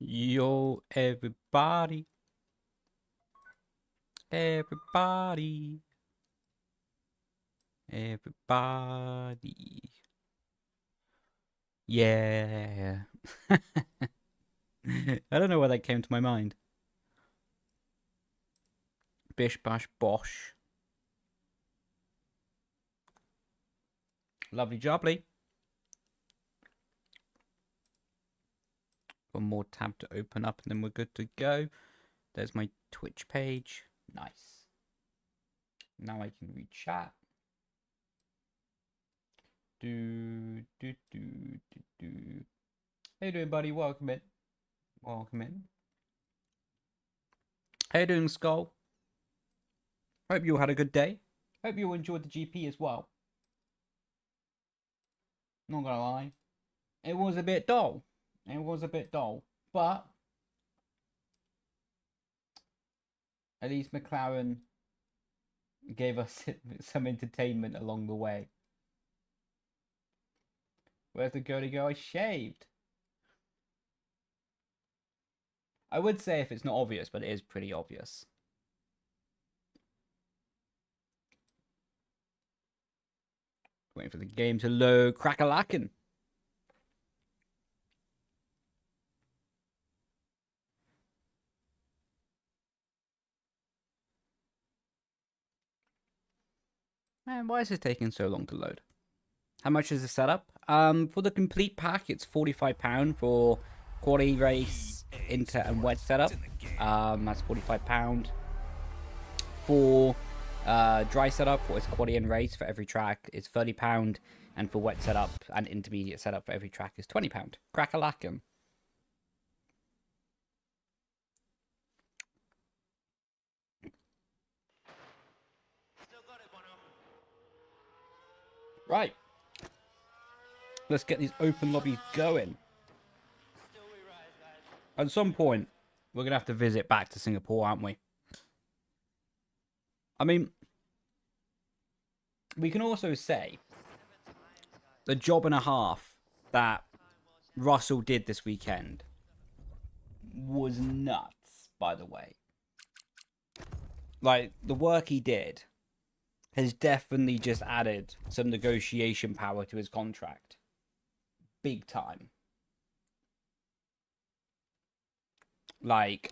Yo, everybody. Everybody. Everybody. Yeah. I don't know why that came to my mind. Bish bash bosh. Lovely jubbly. One more tab to open up and then we're good to go. There's my Twitch page. Nice. Now I can read chat. Do. How you doing, buddy? Welcome in. Welcome in. How you doing, Skull? Hope you all had a good day. Hope you all enjoyed the GP as well. Not gonna lie. It was a bit dull. It was a bit dull. But at least McLaren gave us some entertainment along the way. Where's the girly girl? I shaved. I would say if it's not obvious, but it is pretty obvious. Waiting for the game to load. Crack-a-lackin'. Man, why is this taking so long to load? How much is the setup? For the complete pack, it's £45 for quality race, inter and wet setup. That's £45. For dry setup, or it's quality and race for every track, is £30. And for wet setup and intermediate setup for every track is £20. Crack-a-lackin'. Right. Let's get these open lobbies going. At some point, we're going to have to visit back to Singapore, aren't we? I mean, we can also say the job and a half that Russell did this weekend was nuts, by the way. Like, the work he did has definitely just added some negotiation power to his contract. Big time. Like,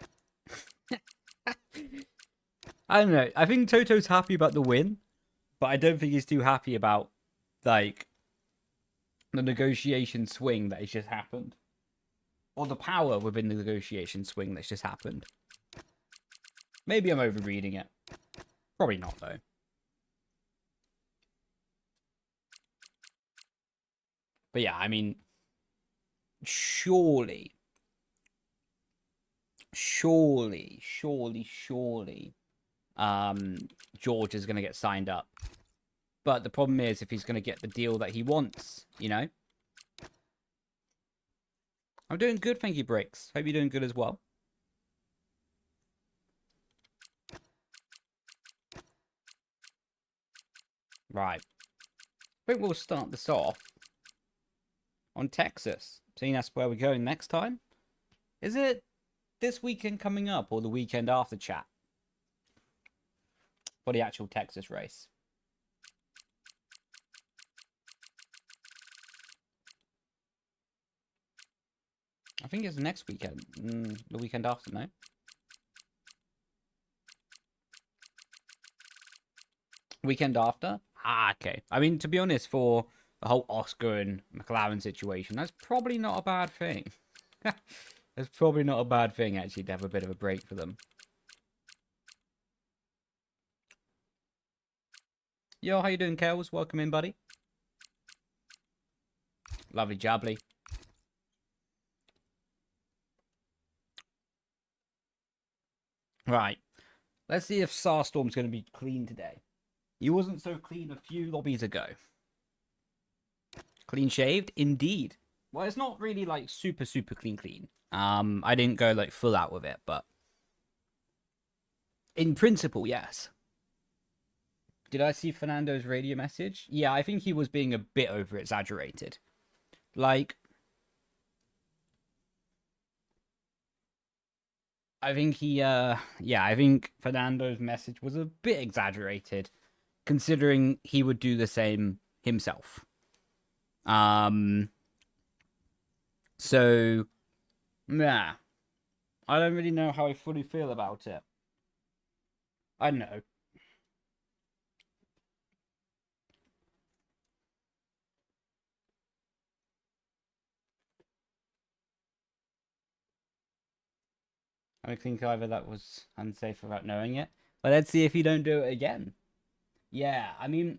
I don't know. I think Toto's happy about the win, but I don't think he's too happy about, like, the negotiation swing that has just happened. Or the power within the negotiation swing that's just happened. Maybe I'm overreading it. Probably not, though. But yeah, I mean, surely, George is going to get signed up. But the problem is if he's going to get the deal that he wants, you know? I'm doing good, thank you, Bricks. Hope you're doing good as well. Right. I think we'll start this off on Texas. Seeing that's where we're going next time. Is it this weekend coming up or the weekend after, chat? For the actual Texas race. I think it's next weekend. The weekend after, no? Weekend after? Ah, okay. I mean, to be honest, for the whole Oscar and McLaren situation, that's probably not a bad thing. That's probably not a bad thing, actually, to have a bit of a break for them. Yo, how you doing, Kels? Welcome in, buddy. Lovely jubbly. Right. Let's see if Starstorm's going to be clean today. He wasn't so clean a few lobbies ago. Clean shaved? Indeed. Well, it's not really, like, super clean. I didn't go, like, full out with it, but in principle, yes. Did I see Fernando's radio message? Yeah, I think he was being a bit over-exaggerated. Like, I think he, yeah, I think Fernando's message was a bit exaggerated, considering he would do the same himself. So, yeah, I don't really know how I fully feel about it. I don't know. I think either that was unsafe without knowing it. But let's see if you don't do it again. Yeah, I mean,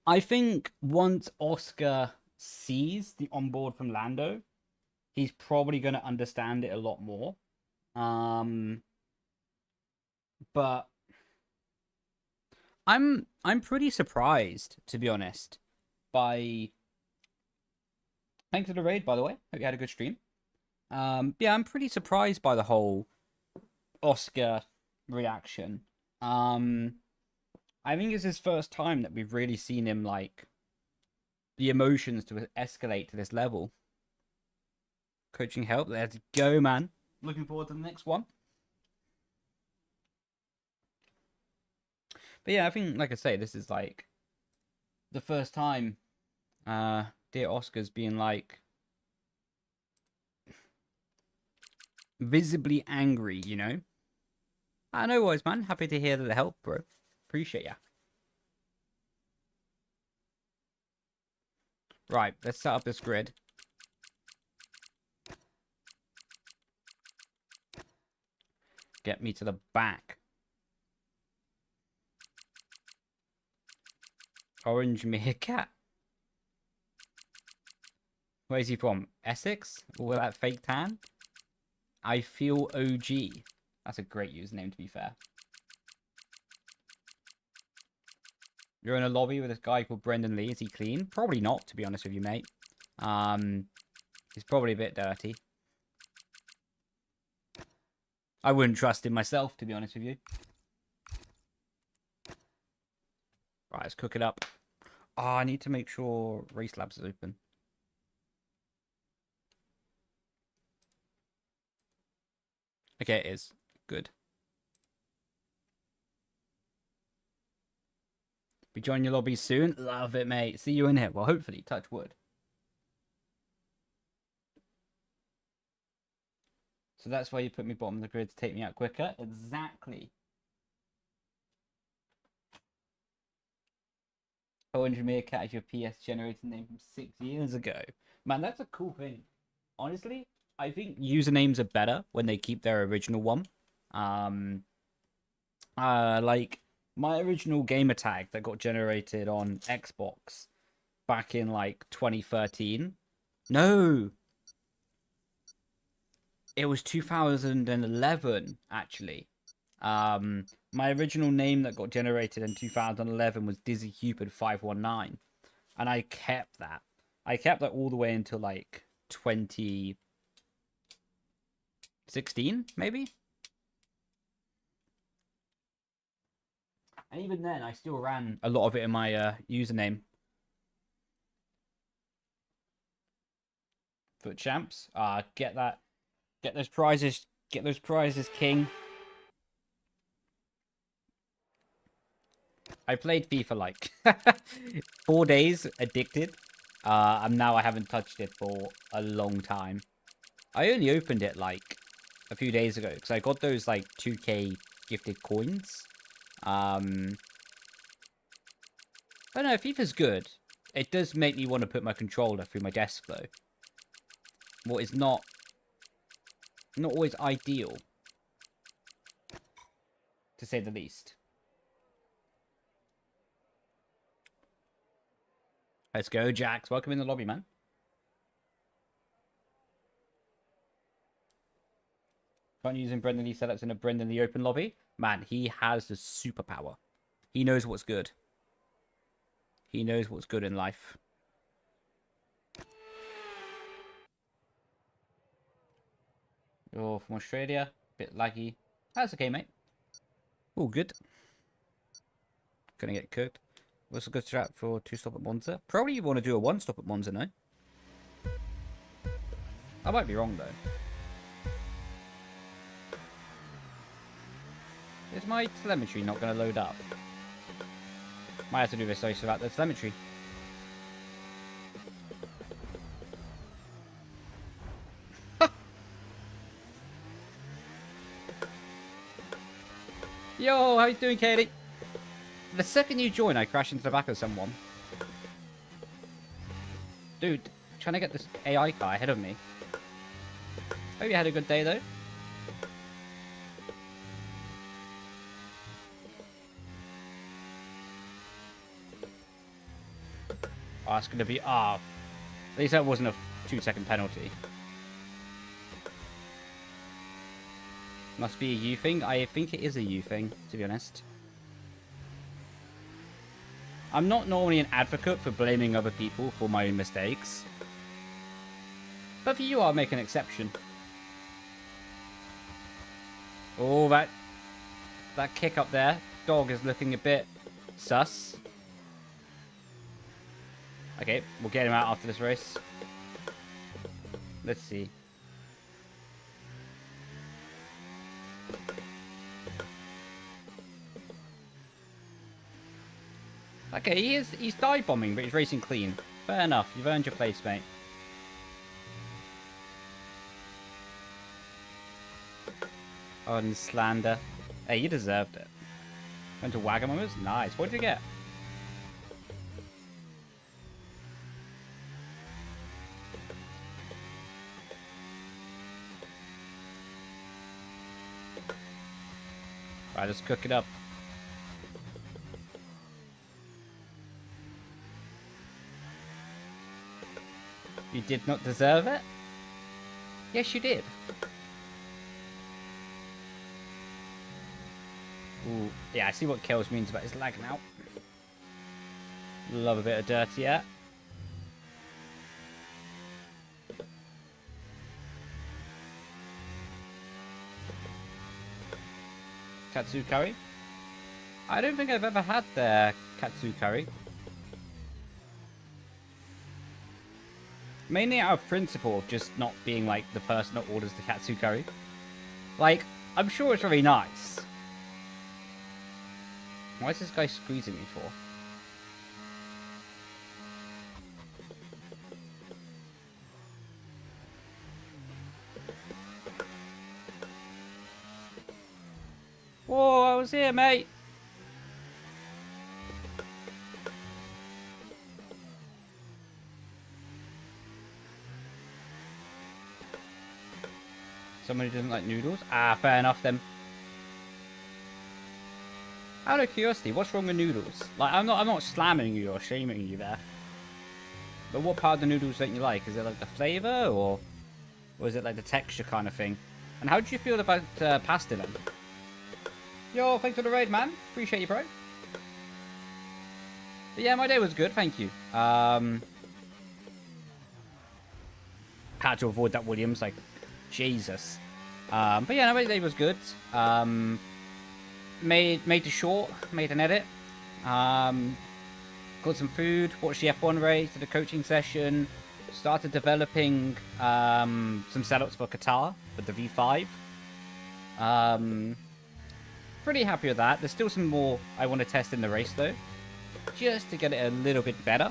I think once Oscar sees the onboard from Lando, he's probably going to understand it a lot more. But I'm pretty surprised, to be honest, by. Thanks for the raid, by the way. Hope you had a good stream. Yeah, I'm pretty surprised by the whole Oscar reaction. I think it's his first time that we've really seen him like the emotions to escalate to this level. Coaching help. Let's go, man. Looking forward to the next one. But yeah, I think, like I say, this is like the first time dear Oscar's being like visibly angry, you know? No worries, man. Happy to hear the help, bro. Appreciate ya. Right, let's set up this grid. Get me to the back. Orange meerkat. Where's he from? Essex? Or that fake tan? I feel OG. That's a great username, to be fair. You're in a lobby with this guy called Brendon Leigh. Is he clean? Probably not, to be honest with you, mate. He's probably a bit dirty. I wouldn't trust him myself, to be honest with you. Right, let's cook it up. Oh, I need to make sure Race Labs is open. Okay, it is. Good. Be joining your lobby soon. Love it, mate. See you in here. Well, hopefully, touch wood. So that's why you put me bottom of the grid to take me out quicker. Exactly. Orange Meerkat is your PS generated name from 6 years ago. Man, that's a cool thing. Honestly, I think usernames are better when they keep their original one. Like my original gamer tag that got generated on Xbox back in like 2013. No, it was 2011 actually. My original name that got generated in 2011 was Dizzy Cupid 519, and I kept that. I kept that all the way until like 2016, maybe. And even then, I still ran a lot of it in my username. Foot champs. Get that. Get those prizes. Get those prizes, King. I played FIFA like 4 days, addicted. And now I haven't touched it for a long time. I only opened it like a few days ago because I got those like 2K gifted coins. I don't know, FIFA's good. It does make me want to put my controller through my desk though. What is not always ideal, to say the least. Let's go, Jax. Welcome in the lobby, man. Fun using Brendon Leigh setups in a Brendon Leigh open lobby. Man, he has the superpower. He knows what's good. He knows what's good in life. You're from Australia. Bit laggy. That's okay, mate. All good. Gonna get cooked. What's a good strat for 2-stop at Monza? Probably you want to do a 1-stop at Monza, no? I might be wrong, though. my telemetry not going to load up? Might have to do this race without the telemetry. Yo, how you doing, Katie? The second you join, I crash into the back of someone. Dude, trying to get this AI car ahead of me. Hope you had a good day, though. Oh, it's going to be... Ah, at least that wasn't a 2-second penalty. Must be a you thing. I think it is a you thing, to be honest. I'm not normally an advocate for blaming other people for my own mistakes. But for you, I'll make an exception. Oh, that kick up there. Dog is looking a bit sus. Okay, we'll get him out after this race. Let's see. Okay, he's dive bombing, but he's racing clean. Fair enough, you've earned your place, mate. Oh, and slander. Hey, you deserved it. Went to Wagamama's? Nice. What did you get? Alright, let's cook it up. You did not deserve it? Yes, you did. Ooh, yeah, I see what Kills means about his lag now. Love a bit of dirty, yeah. Katsu curry? I don't think I've ever had the katsu curry. Mainly out of principle of just not being like the person that orders the katsu curry. Like, I'm sure it's very nice. Why is this guy squeezing me for? Whoa, I was here, mate. Somebody doesn't like noodles? Ah, fair enough then. Out of curiosity, what's wrong with noodles? Like, I'm not slamming you or shaming you there. But what part of the noodles don't you like? Is it like the flavor or is it like the texture kind of thing? And how do you feel about pasta then? Yo, thanks for the raid, man. Appreciate you, bro. But yeah, my day was good, thank you. Had to avoid that Williams, like, Jesus. But yeah, no, my day was good. Made the short, made an edit. Got some food, watched the F1 race, did a coaching session. Started developing some setups for Qatar, with the V5. Pretty happy with that. There's still some more I want to test in the race though, just to get it a little bit better.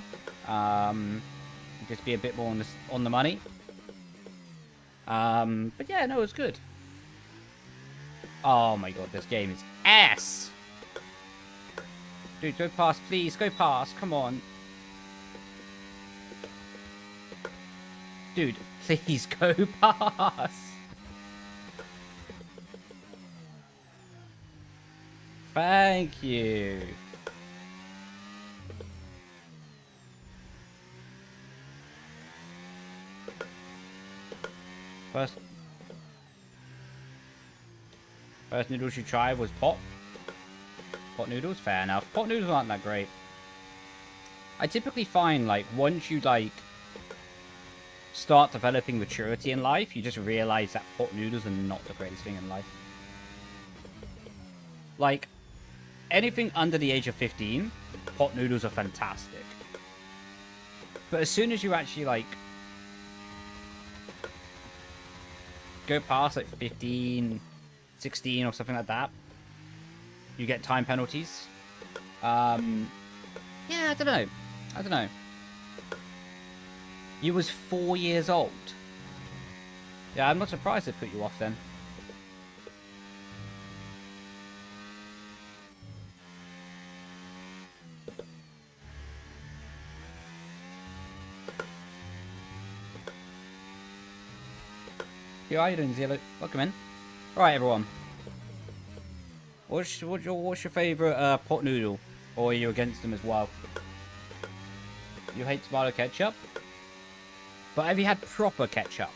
Just be a bit more on the money. But yeah, no, it was good. Oh my god, this game is ass. Dude, go past, please. Go past. Come on. Dude, please go past. Thank you. First noodles you tried was pot noodles. Fair enough. Pot noodles aren't that great. I typically find like once you like start developing maturity in life, you just realize that pot noodles are not the greatest thing in life. Like anything under the age of 15, pot noodles are fantastic. But as soon as you actually like go past like 15, 16 or something like that, you get time penalties. Yeah, I don't know. I don't know. You was 4 years old. Yeah, I'm not surprised they put you off then. How are you doing, Zero? Welcome in. Alright, everyone. What's your favourite pot noodle? Or are you against them as well? You hate tomato ketchup? But have you had proper ketchup?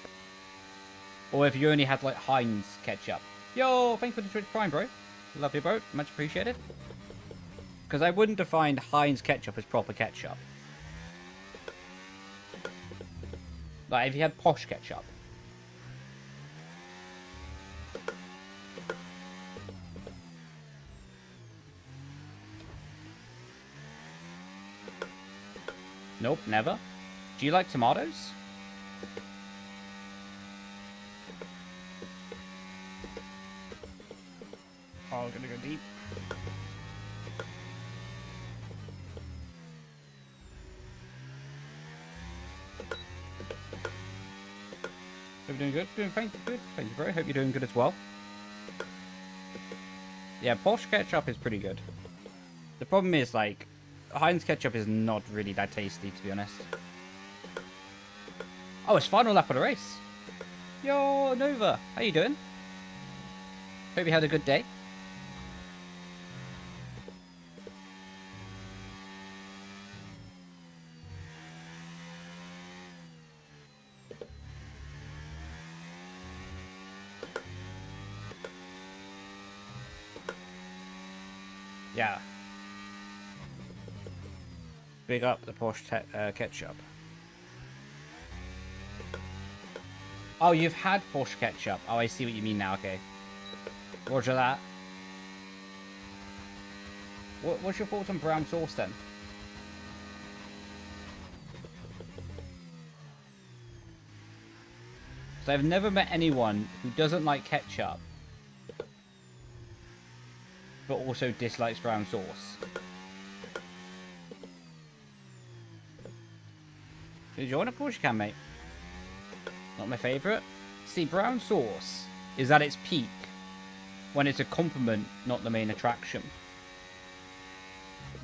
Or have you only had, like, Heinz ketchup? Yo, thanks for the Twitch Prime, bro. Love you, bro. Much appreciated. Because I wouldn't define Heinz ketchup as proper ketchup. Like, have you had posh ketchup? Nope, never. Do you like tomatoes? Oh, I'm gonna go deep. Hope you're doing good. Thank you, bro. Hope you're doing good as well. Yeah, posh ketchup is pretty good. The problem is, like, Heinz ketchup is not really that tasty, to be honest. Oh, it's final lap of the race. Yo, Nova. How you doing? Hope you had a good day. Yeah. Big up the posh ketchup. Oh, you've had posh ketchup. Oh, I see what you mean now. Okay. Roger that. What's your thoughts on brown sauce then? So I've never met anyone who doesn't like ketchup, but also dislikes brown sauce. Did you want a push cam, mate? Not my favourite. See, brown sauce is at its peak when it's a compliment, not the main attraction.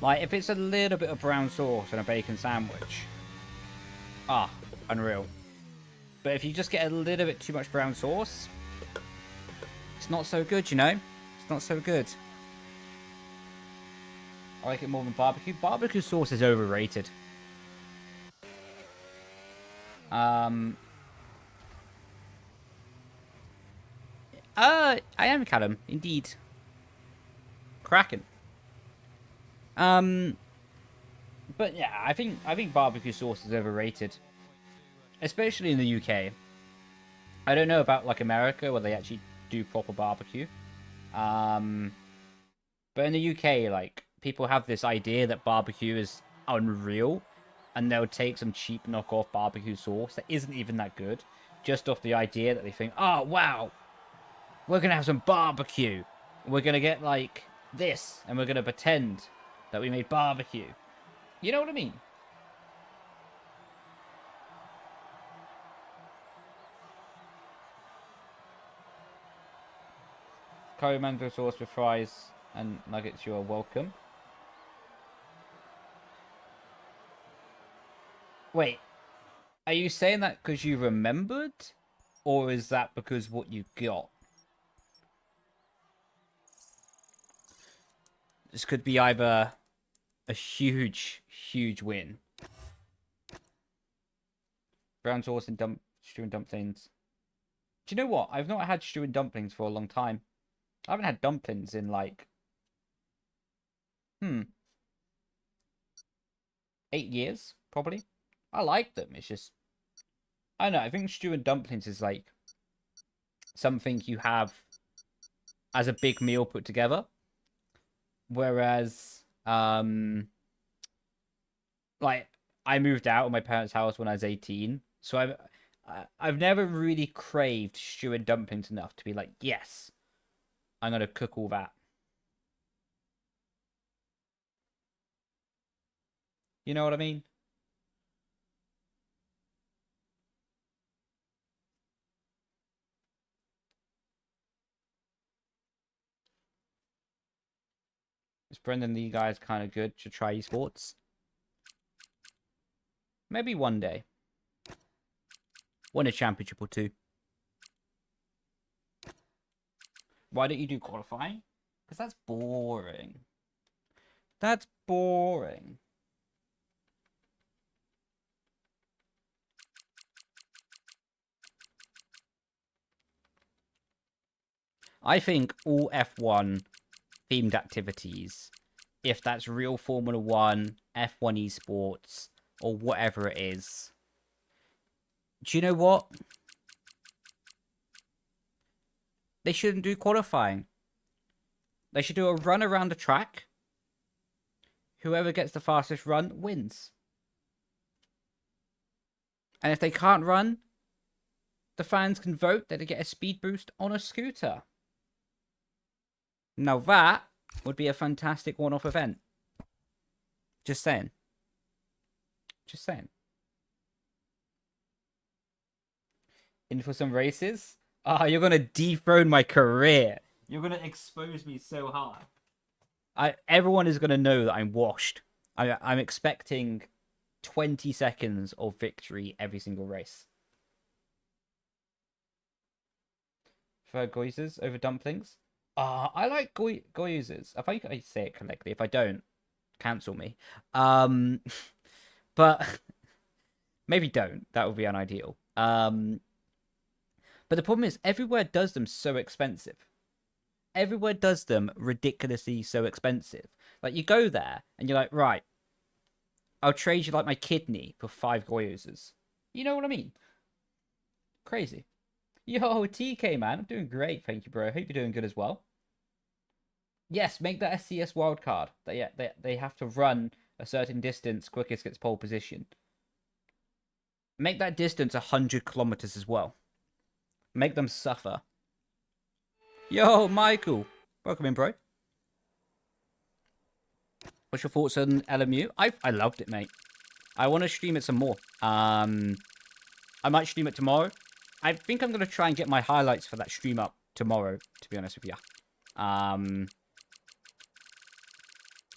Like, if it's a little bit of brown sauce on a bacon sandwich, ah, unreal. But if you just get a little bit too much brown sauce, it's not so good, you know? It's not so good. I like it more than barbecue. Barbecue sauce is overrated. I am Callum, indeed. Kraken. But yeah, I think barbecue sauce is overrated, especially in the UK. I don't know about like America where they actually do proper barbecue. But in the UK, like, people have this idea that barbecue is unreal, and they'll take some cheap knockoff barbecue sauce that isn't even that good, just off the idea that they think, oh wow, we're gonna have some barbecue. We're gonna get like this, and we're gonna pretend that we made barbecue. You know what I mean? Curry mango sauce with fries and nuggets, you are welcome. Wait, are you saying that because you remembered? Or is that because what you got? This could be either a huge, huge win. Brown sauce and stew and dumplings. Do you know what? I've not had stew and dumplings for a long time. I haven't had dumplings in like 8 years, probably. I like them. It's just, I don't know. I think stew and dumplings is like something you have as a big meal put together. Whereas, like, I moved out of my parents' house when I was 18, so I've never really craved stew and dumplings enough to be like, yes, I'm gonna cook all that. You know what I mean? Is Brendon Leigh guys kind of good to try esports? Maybe one day. Win a championship or two. Why don't you do qualifying? Because that's boring. That's boring. I think all F1 themed activities, if that's real Formula 1, F1 esports, or whatever it is, do you know what? They shouldn't do qualifying. They should do a run around the track. Whoever gets the fastest run wins. And if they can't run, the fans can vote that they get a speed boost on a scooter. Now that would be a fantastic one-off event. Just saying. Just saying. In for some races? Ah, you're going to dethrone my career. You're going to expose me so hard. Everyone is going to know that I'm washed. I'm expecting 20 seconds of victory every single race. For Goizers over dumplings? I like Goizers. If I say it correctly. If I don't, cancel me. But maybe don't. That would be unideal. But the problem is, everywhere does them so expensive. Everywhere does them ridiculously so expensive. Like, you go there, and you're like, right, I'll trade you, like, my kidney for 5 Goyozas. You know what I mean? Crazy. Yo, TK, man. I'm doing great, thank you, bro. I hope you're doing good as well. Yes, make that a CS wildcard. They have to run a certain distance, quickest gets pole position. Make that distance 100 kilometers as well. Make them suffer. Yo, Michael. Welcome in, bro. What's your thoughts on LMU? I loved it, mate. I want to stream it some more. I might stream it tomorrow. I think I'm going to try and get my highlights for that stream up tomorrow, to be honest with you.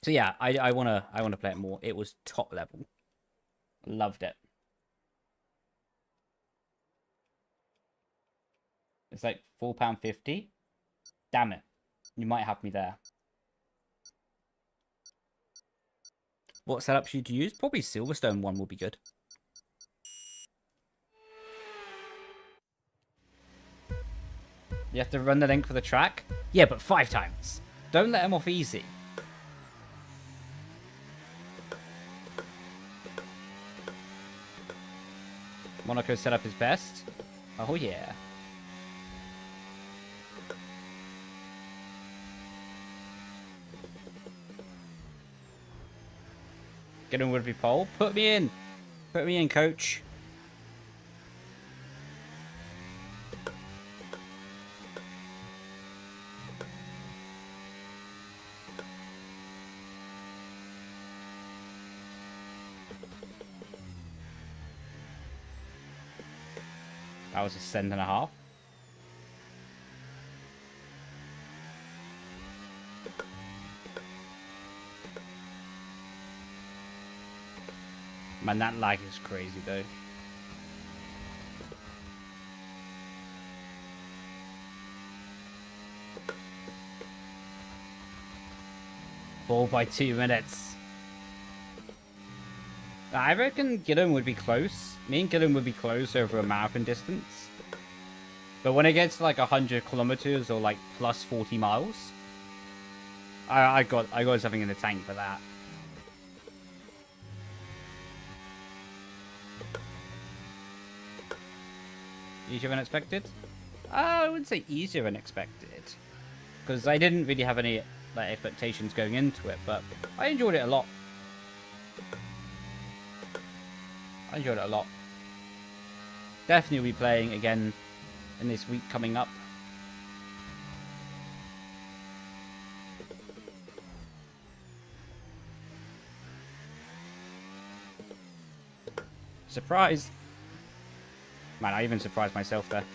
So yeah, I wanna play it more. It was top level. Loved it. It's like £4.50. Damn it. You might have me there. What setup should you use? Probably Silverstone one will be good. You have to run the length for the track? Yeah, but 5 times. Don't let him off easy. Monaco setup is best. Oh yeah. Get him would be pole. Put me in. Put me in, coach. That was a cent and a half. Man, that lag is crazy, though. Ball by 2 minutes. I reckon Gillen would be close. Me and Gillen would be close over a marathon distance. But when it gets to like 100 kilometers or like plus 40 miles, I got something in the tank for that. Easier than expected? I wouldn't say easier than expected, because I didn't really have any like expectations going into it, but I enjoyed it a lot. I enjoyed it a lot. Definitely will be playing again in this week coming up. Surprise! Man, I even surprised myself there.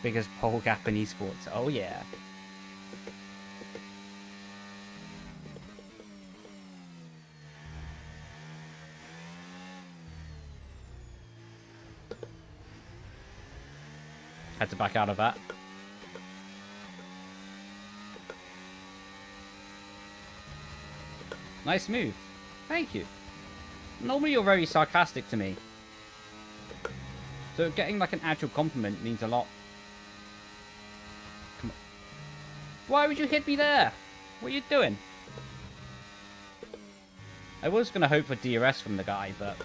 Biggest pole gap in esports. Oh yeah. Had to back out of that. Nice move. Thank you. Normally you're very sarcastic to me. So getting like an actual compliment means a lot. Come on. Why would you hit me there? What are you doing? I was going to hope for DRS from the guy, but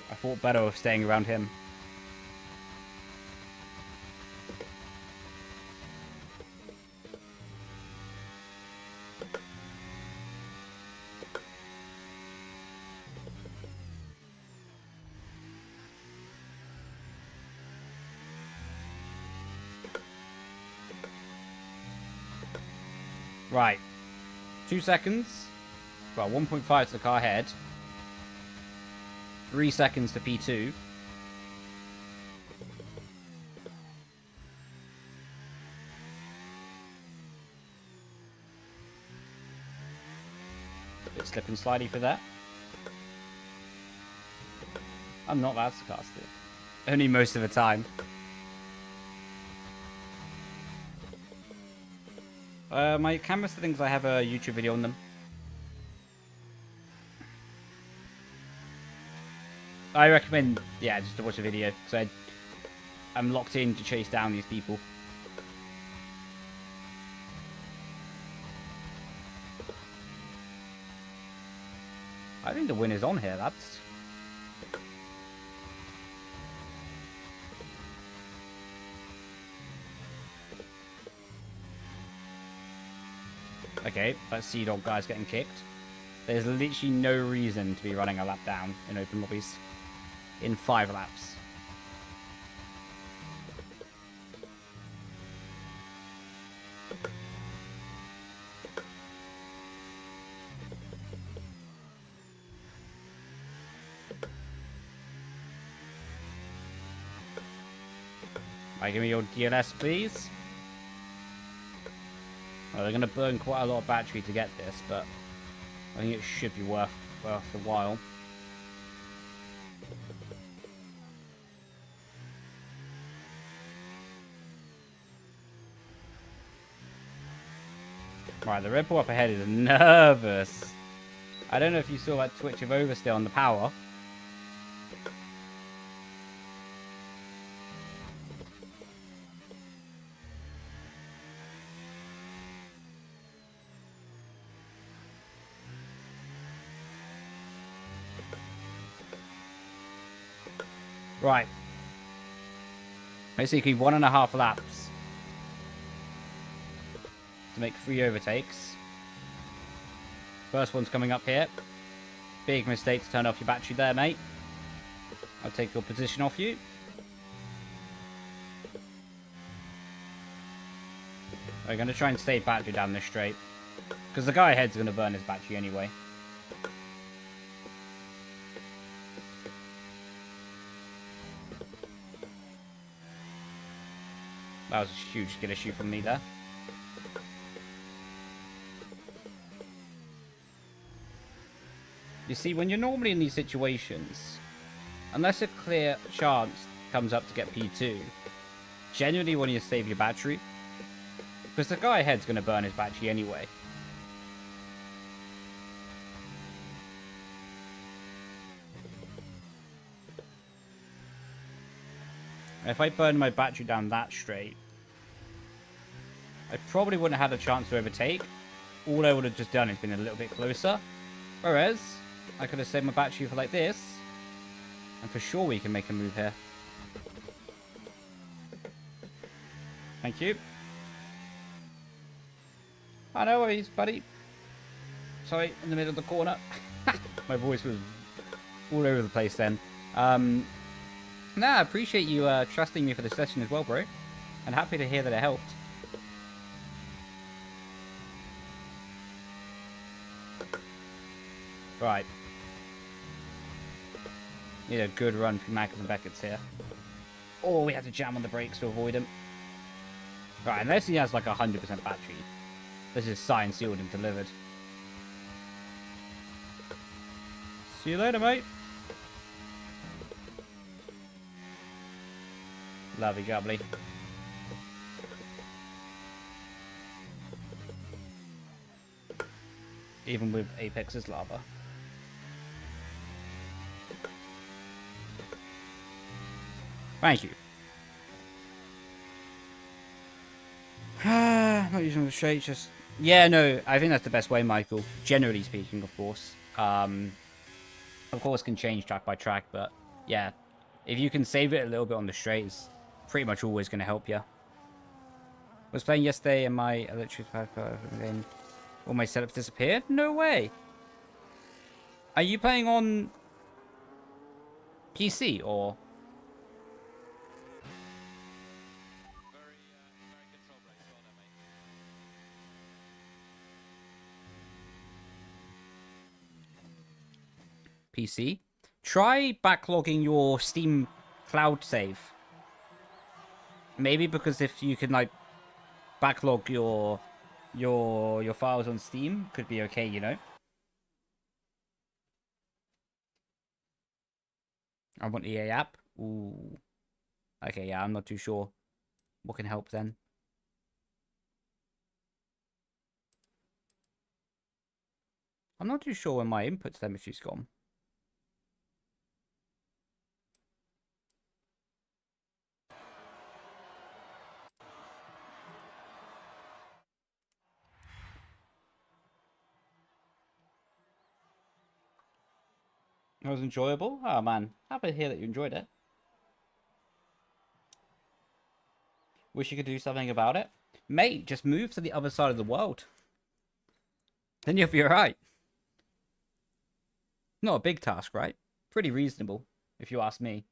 I thought better of staying around him. Right. 2 seconds. Well, 1.5 to the car head. 3 seconds to P2. Bit slip and slidey for that. I'm not that sarcastic. Only most of the time. My camera settings, I have a YouTube video on them. I recommend, yeah, just to watch the video, because I'm locked in to chase down these people. I think the win is on here, that's... Okay, that Sea Dog guy's getting kicked. There's literally no reason to be running a lap down in open lobbies in 5 laps. Right, give me your DLS, please. Well, they're going to burn quite a lot of battery to get this, but I think it should be worth the while. Right, the Red Bull up ahead is nervous. I don't know if you saw that twitch of oversteer on the power. Right. Basically 1.5 laps to make 3 overtakes. First one's coming up here. Big mistake to turn off your battery there, mate. I'll take your position off you. We're going to try and stay battery down this straight, because the guy ahead's going to burn his battery anyway. That was a huge skill issue from me there. You see, when you're normally in these situations, unless a clear chance comes up to get P2, generally when you save your battery, because the guy ahead's going to burn his battery anyway. If I burn my battery down that straight, I probably wouldn't have had a chance to overtake. All I would have just done is been a little bit closer. Whereas, I could have saved my battery for like this. And for sure we can make a move here. Thank you. Oh, no worries, buddy. Sorry, in the middle of the corner. My voice was all over the place then. Nah, I appreciate you trusting me for the session as well, bro. And happy to hear that it helped. Right. Need a good run from Mackers and Beckett's here. Oh, we had to jam on the brakes to avoid him. Right, unless he has like 100% battery. This is signed, sealed, and delivered. See you later, mate. Lovely jubbly. Even with Apex's lava. Thank you. Not using the straight, just... Yeah, no, I think that's the best way, Michael. Generally speaking, of course. Of course, can change track by track, but yeah. If you can save it a little bit on the straight, it's pretty much always going to help you. I was playing yesterday and my electric then all my setups disappeared? No way! Are you playing on PC or... PC? Try backlogging your Steam cloud save. Maybe because if you can like backlog your files on Steam, could be okay, you know. I want EA app. Ooh. Okay, yeah, I'm not too sure what can help then. I'm not too sure when my input telemetry's gone. It was enjoyable. Oh man, happy to hear that you enjoyed it. Wish you could do something about it. Mate, just move to the other side of the world. Then you'll be alright. Not a big task, right? Pretty reasonable, if you ask me.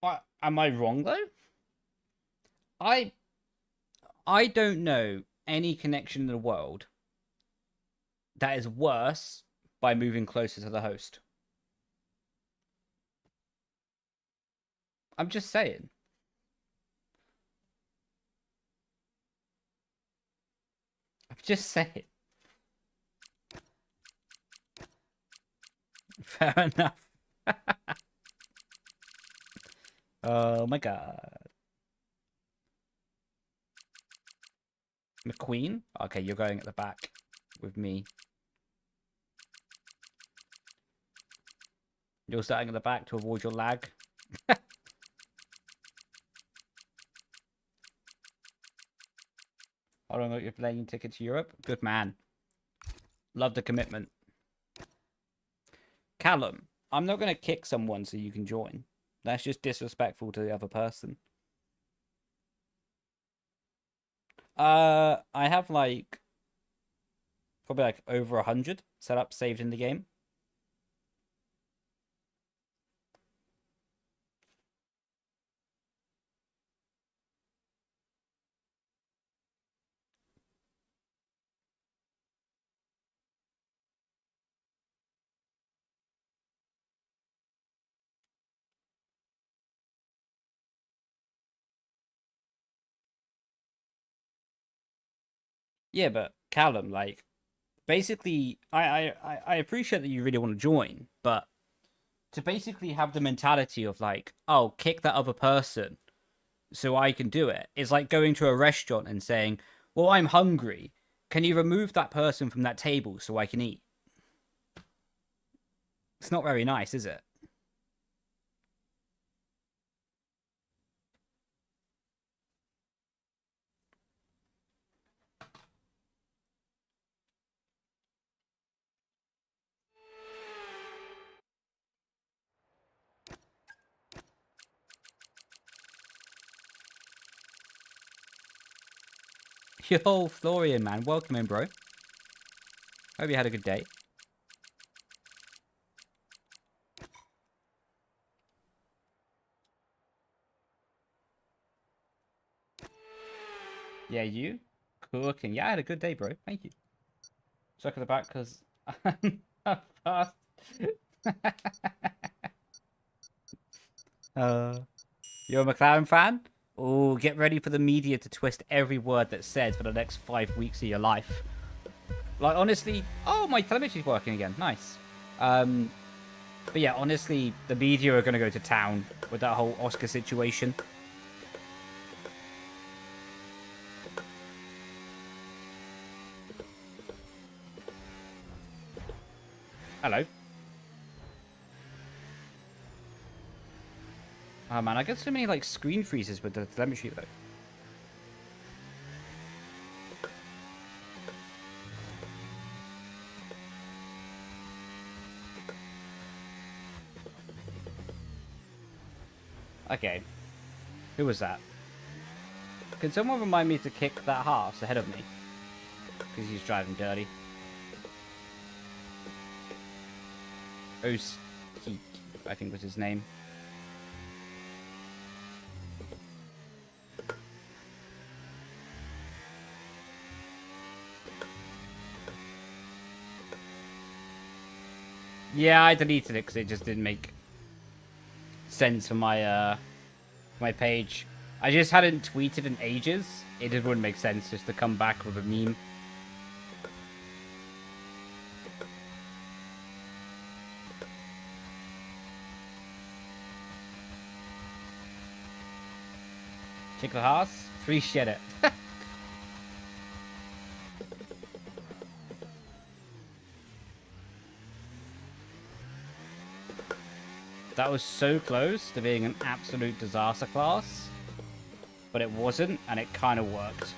What? Am I wrong, though? I don't know any connection in the world that is worse by moving closer to the host. I'm just saying. I'm just saying. Fair enough. Oh my god. McQueen? Okay, you're going at the back with me. You're starting at the back to avoid your lag. I don't know, you're playing ticket to Europe. Good man. Love the commitment. Callum, I'm not going to kick someone so you can join. That's just disrespectful to the other person. I have like probably like over 100 setups saved in the game. Yeah, but Callum, like, basically, I appreciate that you really want to join, but to basically have the mentality of like, oh, kick that other person so I can do it, is like going to a restaurant and saying, well, I'm hungry. Can you remove that person from that table so I can eat? It's not very nice, is it? Yo, Florian, man. Welcome in, bro. Hope you had a good day. Yeah, you? Cooking. Yeah, I had a good day, bro. Thank you. Suck at the back, because I'm fast. You're a McLaren fan? Oh, get ready for the media to twist every word that's said for the next 5 weeks of your life. Like, honestly... Oh, my telemetry's working again. Nice. But yeah, honestly, the media are going to go to town with that whole Oscar situation. Hello. Oh, man, I get so many, like, screen freezes with the telemetry, though. Okay. Who was that? Can someone remind me to kick that horse ahead of me? Because he's driving dirty. Oskeek, I think was his name. Yeah, I deleted it because it just didn't make sense for my my page. I just hadn't tweeted in ages. It just wouldn't make sense just to come back with a meme. Kick the horse? Appreciate it. That was so close to being an absolute disaster class. But it wasn't, and it kind of worked.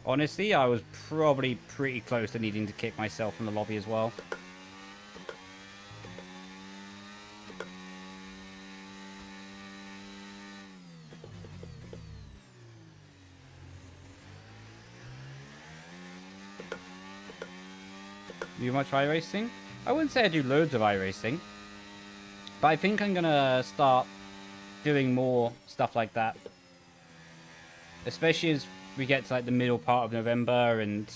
Honestly, I was probably pretty close to needing to kick myself in the lobby as well. Do much iRacing? I wouldn't say I do loads of iRacing. But I think I'm going to start doing more stuff like that. Especially as we get to like the middle part of November and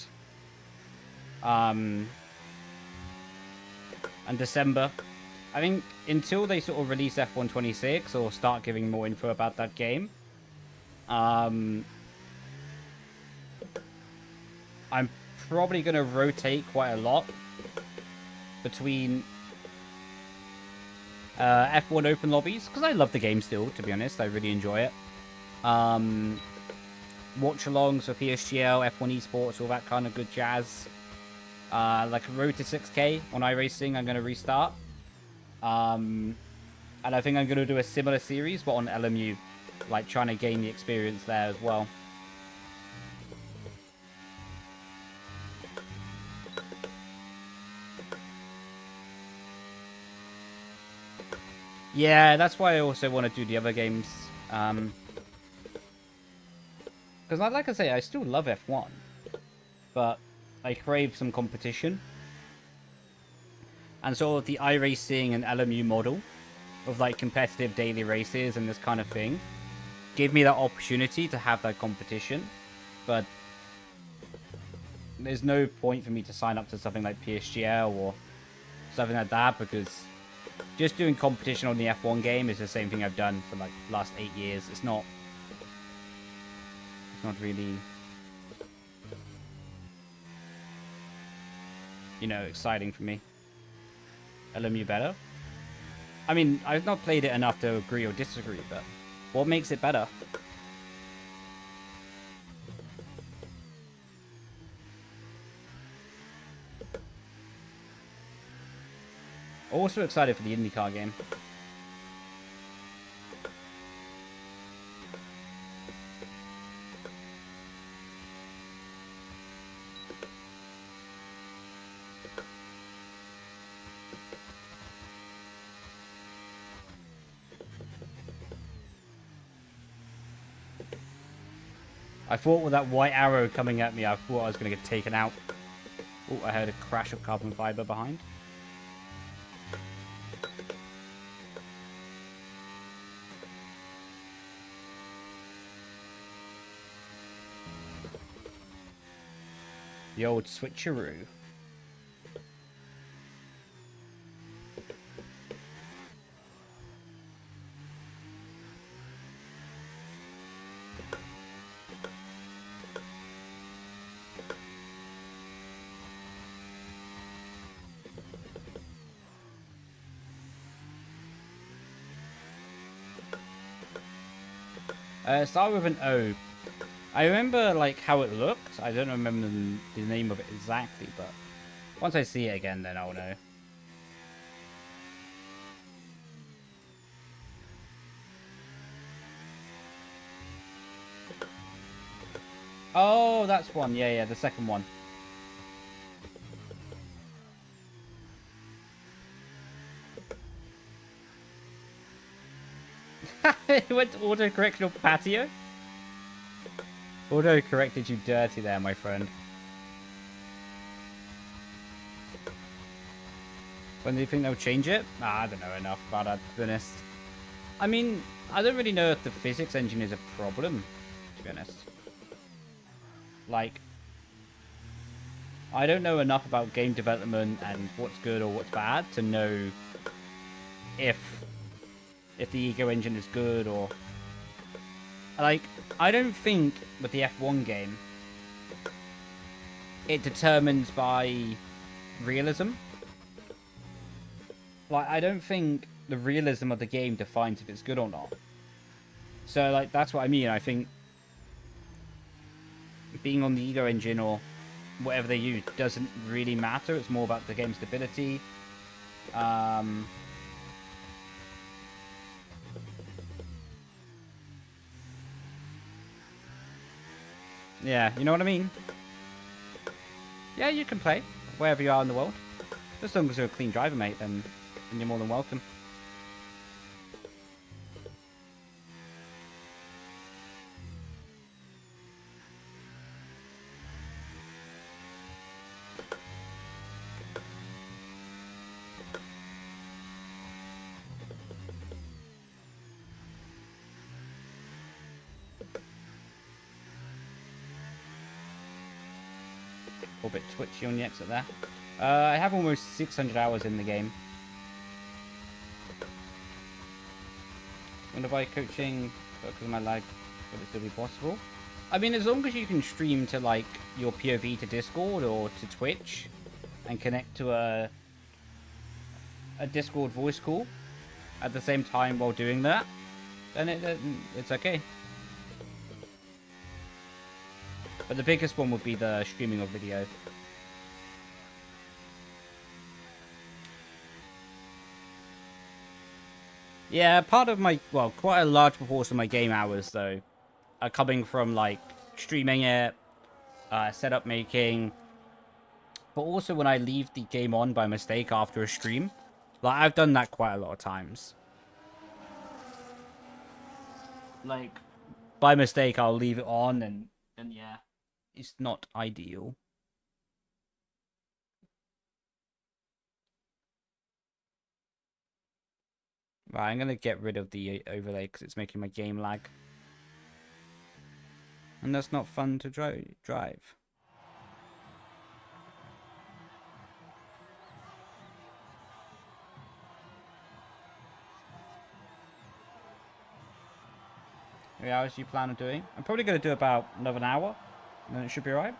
December. I think until they sort of release F126 or start giving more info about that game, I'm probably going to rotate quite a lot between F1 open lobbies, because I love the game still, to be honest. I really enjoy it. Watch-alongs for PSGL, F1 Esports, all that kind of good jazz. Like Road to 6K on iRacing, I'm going to restart. And I think I'm going to do a similar series, but on LMU. Like, trying to gain the experience there as well. Yeah, that's why I also want to do the other games. Because, like I say, I still love F1. But I crave some competition. And sort of the iRacing and LMU model of, like, competitive daily races and this kind of thing give me that opportunity to have that competition. But there's no point for me to sign up to something like PSG or something like that, because just doing competition on the F1 game is the same thing I've done for like the last 8 years. It's not really, you know, exciting for me. LMU better? I mean, I've not played it enough to agree or disagree, but what makes it better? Also excited for the IndyCar game. I thought with that white arrow coming at me, I thought I was going to get taken out. Oh, I heard a crash of carbon fiber behind. The old switcheroo. Start with an O. I remember like how it looked. I don't remember the name of it exactly, but once I see it again, then I'll know. Oh, that's one. Yeah, yeah, the second one. It went to autocorrect your patio? Auto-corrected you dirty there, my friend. When do you think they'll change it? I don't know enough about that, to be honest. I mean, I don't really know if the physics engine is a problem, to be honest. Like, I don't know enough about game development and what's good or what's bad to know if the Ego engine is good or... Like, I don't think with the F1 game, it determines by realism. Like, I don't think the realism of the game defines if it's good or not. So, like, that's what I mean. I think being on the Ego engine or whatever they use doesn't really matter. It's more about the game's stability. Yeah, you know what I mean? Yeah, you can play wherever you are in the world. As long as you're a clean driver, mate, then you're more than welcome. A bit twitchy on the exit there. I have almost 600 hours in the game. Wonder why coaching because of my lag would it still be possible? I mean, as long as you can stream to like your POV to Discord or to Twitch and connect to a Discord voice call at the same time while doing that, then it's okay. But the biggest one would be the streaming of video. Yeah, part of my, well, quite a large proportion of my game hours, though, are coming from, like, streaming it, setup making, but also when I leave the game on by mistake after a stream. Like, I've done that quite a lot of times. Like, by mistake, I'll leave it on, and yeah. It's not ideal. Right, I'm going to get rid of the overlay because it's making my game lag. And that's not fun to drive. How many hours do you plan on doing? I'm probably going to do about another hour. And then it should be alright.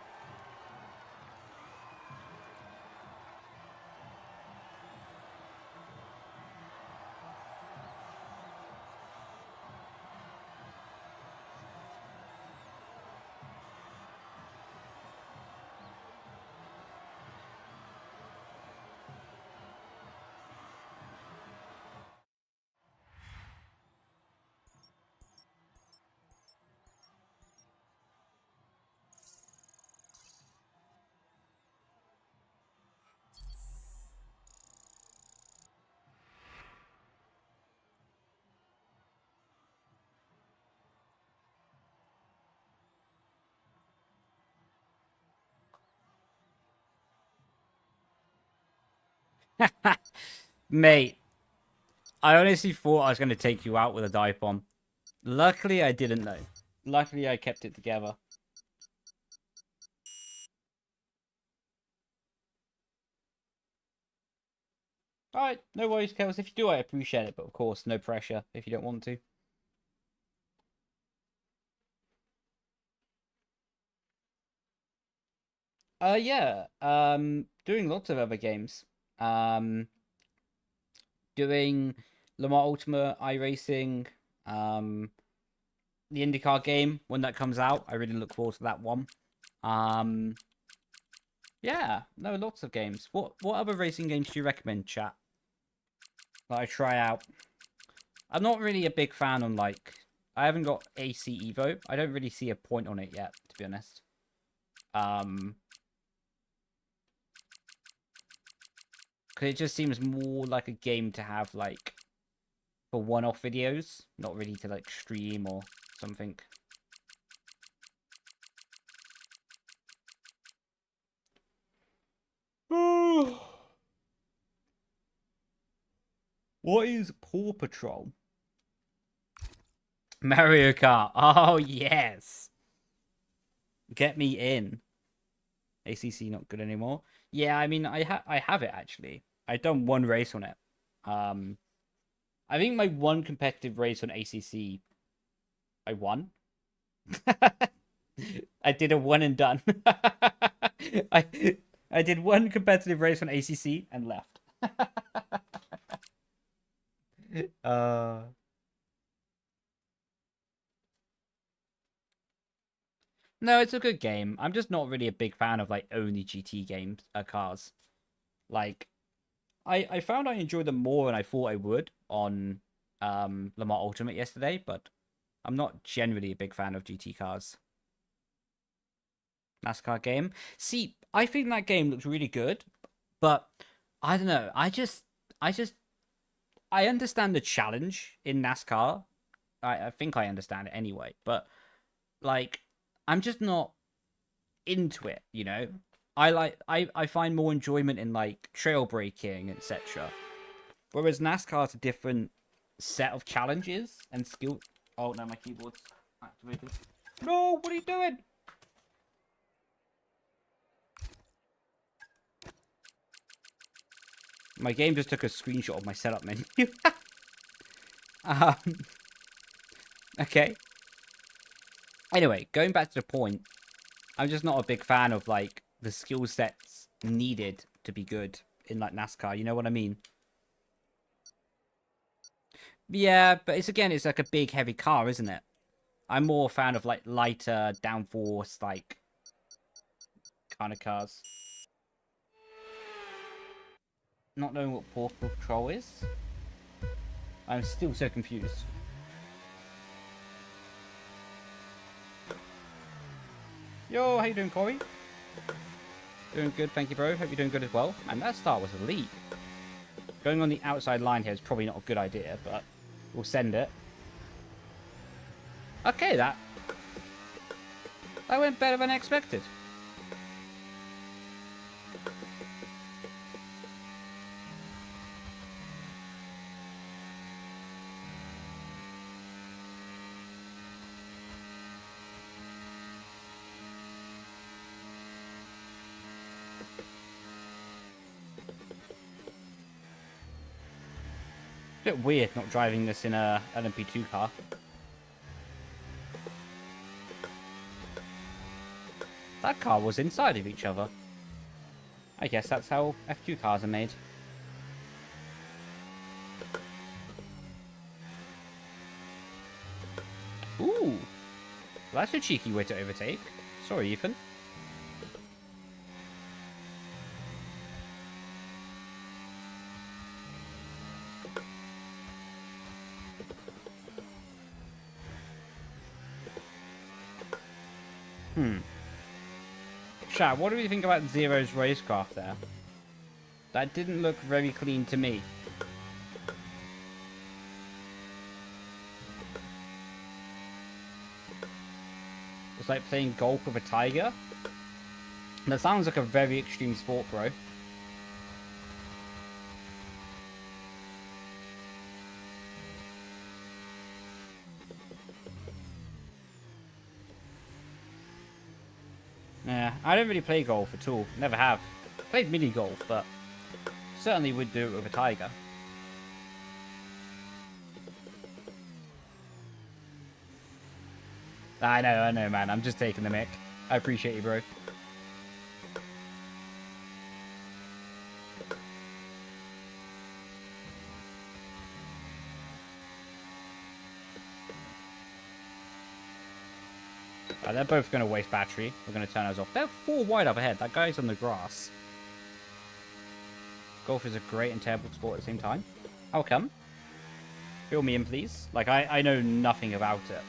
Mate, I honestly thought I was going to take you out with a dive bomb. Luckily, I didn't though. Luckily, I kept it together. Alright, no worries, Kels. If you do, I appreciate it. But of course, no pressure if you don't want to. Yeah. Doing lots of other games. Doing Lamar Ultimate, iRacing, the IndyCar game when that comes out. I really look forward to that one. Yeah, no, lots of games. What other racing games do you recommend, chat? That I try out. I'm not really a big fan on like. I haven't got AC Evo. I don't really see a point on it yet, to be honest. Because it just seems more like a game to have like for one-off videos, not really to like stream or something. What is Paw Patrol? Mario Kart. Oh, yes. Get me in. ACC not good anymore. Yeah, I mean, I have it, actually. I've done one race on it. I think my one competitive race on ACC, I won. I did a one and done. I did one competitive race on ACC and left. No, it's a good game. I'm just not really a big fan of like only GT games, cars. Like, I found I enjoyed them more than I thought I would on Lamar Ultimate yesterday, but I'm not generally a big fan of GT cars. NASCAR game. See, I think that game looks really good, but I don't know. I understand the challenge in NASCAR. I think I understand it anyway, but like, I'm just not into it, you know? I find more enjoyment in like trail braking, etc. Whereas NASCAR's a different set of challenges and skill. Oh no, my keyboard's activated. No, what are you doing? My game just took a screenshot of my setup menu. um, okay. Anyway, going back to the point, I'm just not a big fan of like the skill sets needed to be good in like NASCAR. You know what I mean? Yeah, but it's like a big heavy car, isn't it? I'm more a fan of like lighter downforce like kind of cars. Not knowing what Paw Patrol is, I'm still so confused. Yo, how you doing, Corey? Doing good, thank you, bro. Hope you're doing good as well. And that start was a lead. Going on the outside line here is probably not a good idea, but we'll send it. Okay, that went better than expected. A bit weird not driving this in a LMP2 car. That car was inside of each other. I guess that's how F2 cars are made. Ooh. Well, that's a cheeky way to overtake. Sorry, Ethan. Chat, what do you think about Zero's racecraft there? That didn't look very clean to me. It's like playing golf with a tiger. That sounds like a very extreme sport, bro. Yeah, I don't really play golf at all. Never have. Played mini golf, but certainly would do it with a Tiger. I know, man. I'm just taking the mic. I appreciate you, bro. They're both going to waste battery. We're going to turn those off. They're 4 wide up ahead. That guy's on the grass. Golf is a great and terrible sport at the same time. How come? Fill me in, please. Like, I know nothing about it.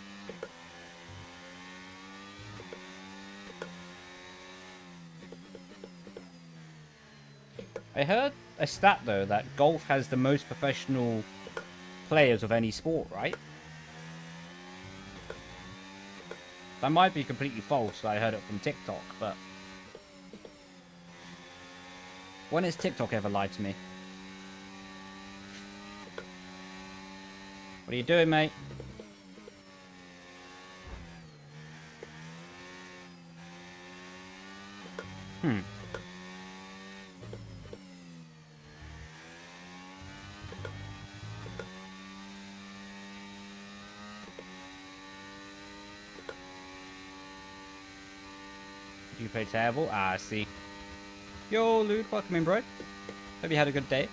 I heard a stat, though, that golf has the most professional players of any sport, right? That might be completely false. I heard it from TikTok, but... when has TikTok ever lied to me? What are you doing, mate? You play terrible? Ah, I see. Yo, Lude, welcome in, bro. Hope you had a good day.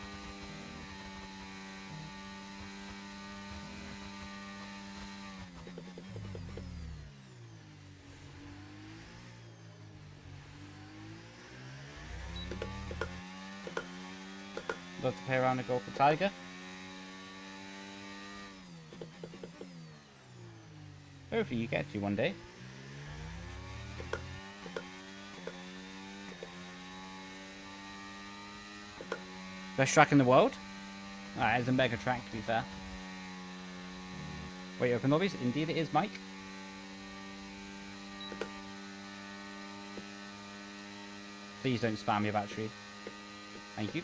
Love to play around and go for Tiger. Hopefully you get to one day. Best track in the world? Alright, it's a mega track, to be fair. Wait, open lobbies? Indeed it is, Mike. Please don't spam your battery. Thank you.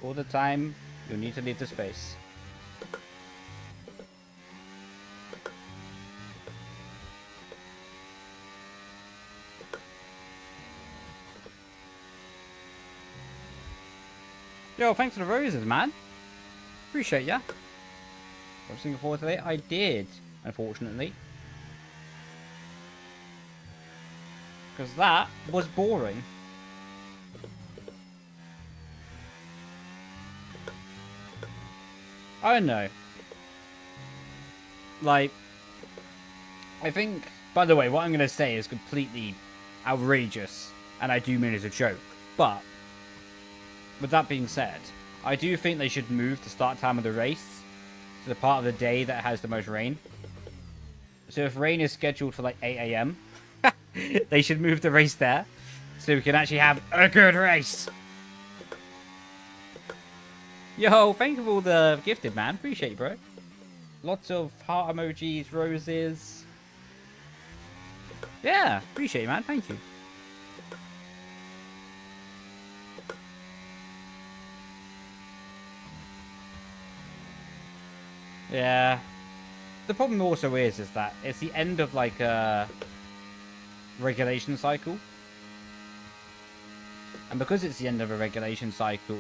All the time, you'll need to leave the space. Yo, thanks for the roses, man. Appreciate ya. From Singapore today? I did, unfortunately. Because that was boring. I don't know. Like, I think, by the way, what I'm going to say is completely outrageous, and I do mean as a joke. But, with that being said, I do think they should move the start time of the race to the part of the day that has the most rain. So if rain is scheduled for like 8 AM, they should move the race there, so we can actually have a good race. Yo, thank you for all the gifted, man. Appreciate you, bro. Lots of heart emojis, roses. Yeah, appreciate you, man. Thank you. Yeah. The problem also is that it's the end of, like, a regulation cycle. And because it's the end of a regulation cycle,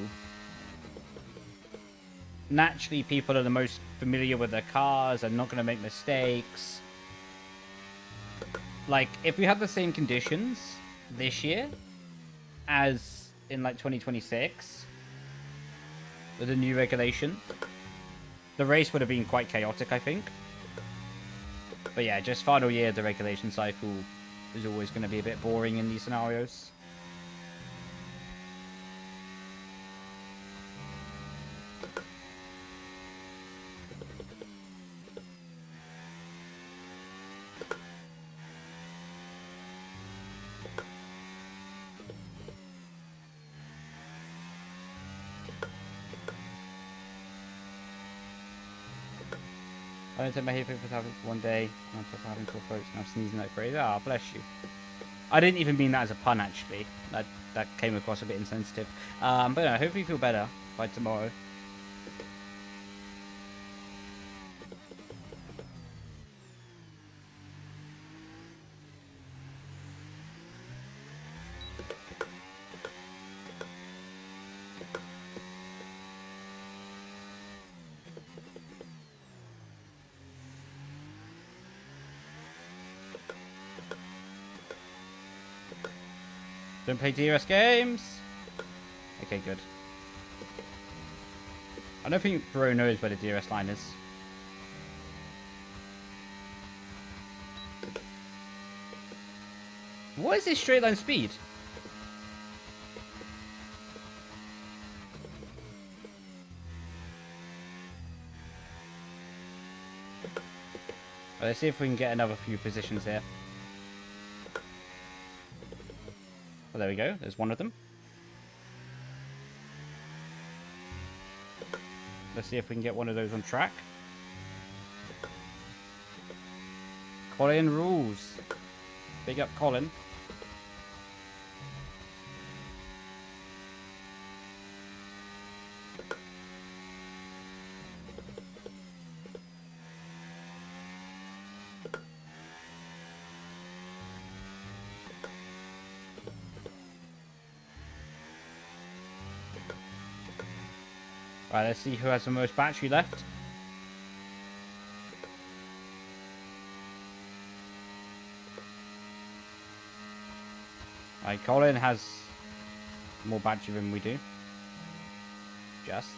naturally people are the most familiar with their cars and not going to make mistakes. Like, if we had the same conditions this year as in, like, 2026 with a new regulation, the race would have been quite chaotic, I think. But yeah, just final year of the regulation cycle is always going to be a bit boring in these scenarios. I don't take my hay fever tablets for one day. I'm having sore throats and I'm sneezing like crazy. Ah, bless you. I didn't even mean that as a pun, actually. That came across a bit insensitive. But no, hopefully you feel better by tomorrow. Don't play DRS games. Okay, good. I don't think Bro knows where the DRS line is. What is this straight line speed? Well, let's see if we can get another few positions here. Well, there we go. There's one of them. Let's see if we can get one of those on track. Colin rules. Big up Colin. Right, let's see who has the most battery left. Right, Colin has more battery than we do. Just.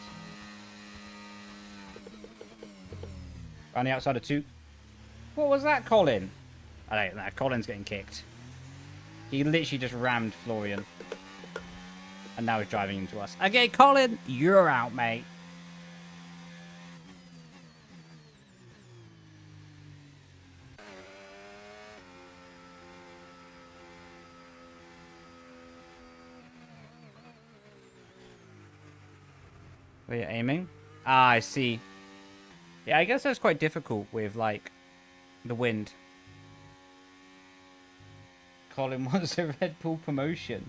On the outside of 2. What was that, Colin? I don't know. Colin's getting kicked. He literally just rammed Florian. And now he's driving into us. Okay, Colin, you're out, mate. Where you're aiming? Ah, I see. Yeah, I guess that's quite difficult with, like, the wind. Colin wants a Red Bull promotion.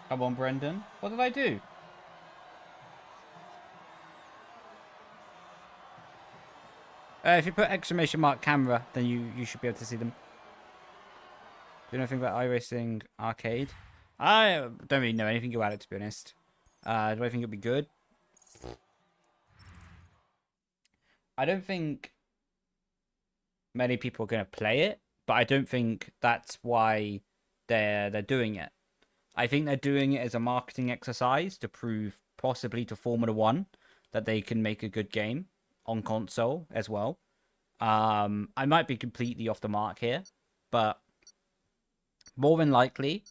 Come on, Brendon. What did I do? If you put exclamation mark camera, then you should be able to see them. Do you know anything about iRacing Arcade? I don't really know anything about it, to be honest. Do I think it'd be good? I don't think many people are going to play it, but I don't think that's why they're doing it. I think they're doing it as a marketing exercise to prove possibly to Formula One that they can make a good game on console as well. I might be completely off the mark here, but more than likely,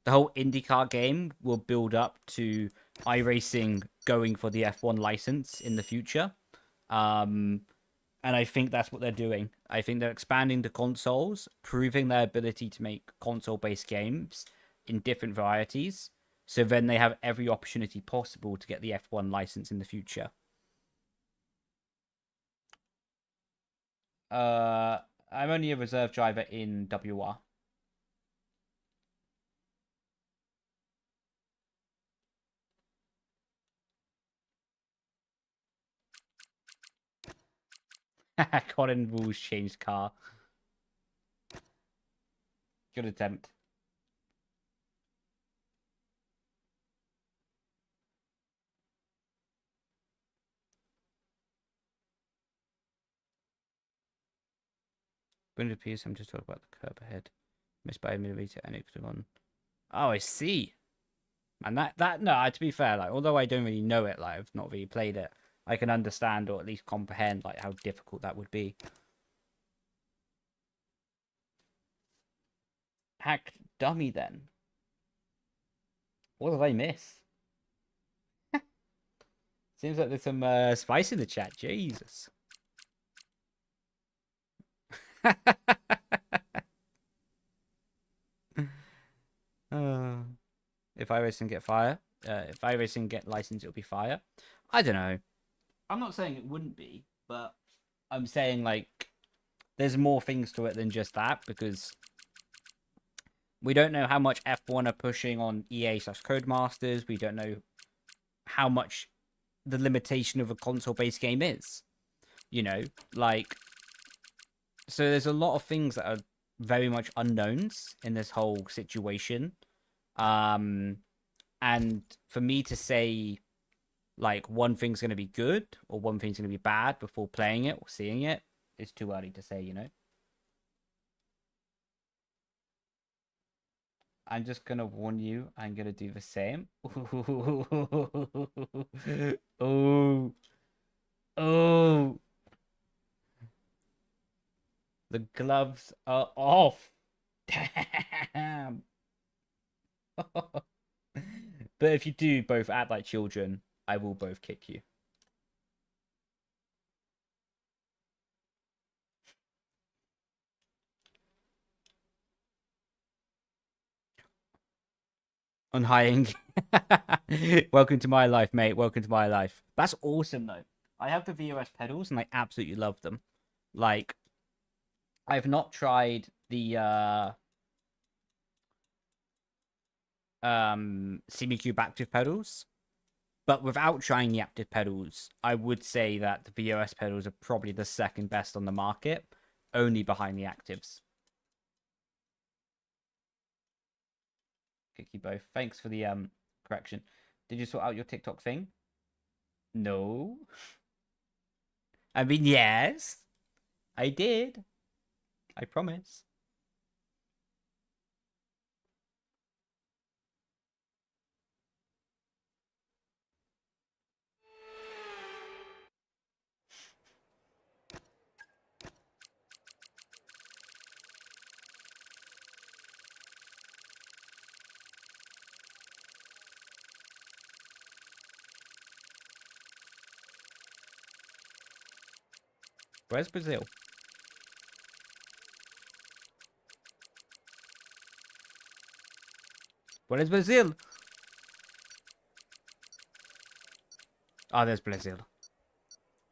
the whole IndyCar game will build up to iRacing going for the F1 license in the future. And I think that's what they're doing. I think they're expanding the consoles, proving their ability to make console-based games in different varieties, so then they have every opportunity possible to get the F1 license in the future. I'm only a reserve driver in WR. Colin rules changed car. Good attempt. When it appears, I'm just talking about the curb ahead. Missed by a millimeter and it could have gone. Oh, I see. And that no, to be fair, like although I don't really know it, like I've not really played it, I can understand or at least comprehend like how difficult that would be. Hacked dummy then. What did I miss? Seems like there's some spice in the chat. Jesus. If iRacing get fire, if iRacing get licensed, it'll be fire. I don't know. I'm not saying it wouldn't be, but I'm saying like there's more things to it than just that because we don't know how much F1 are pushing on EA/Codemasters. We don't know how much the limitation of a console-based game is. You know, like, so there's a lot of things that are very much unknowns in this whole situation. And for me to say, like, one thing's going to be good or one thing's going to be bad before playing it or seeing it is too early to say, you know? I'm just going to warn you, I'm going to do the same. Oh. Oh. The gloves are off. Damn. But if you do both act like children, I will both kick you. Unhiding. Welcome to my life, mate. Welcome to my life. That's awesome, though. I have the VRS pedals, and I absolutely love them. Like, I've not tried the Simucube active pedals, but without trying the active pedals, I would say that the VRS pedals are probably the second best on the market, only behind the actives. Kick you both. Thanks for the correction. Did you sort out your TikTok thing? No. I mean, yes. I did. I promise. Where's Brazil? Where is Brazil? Oh, there's Brazil.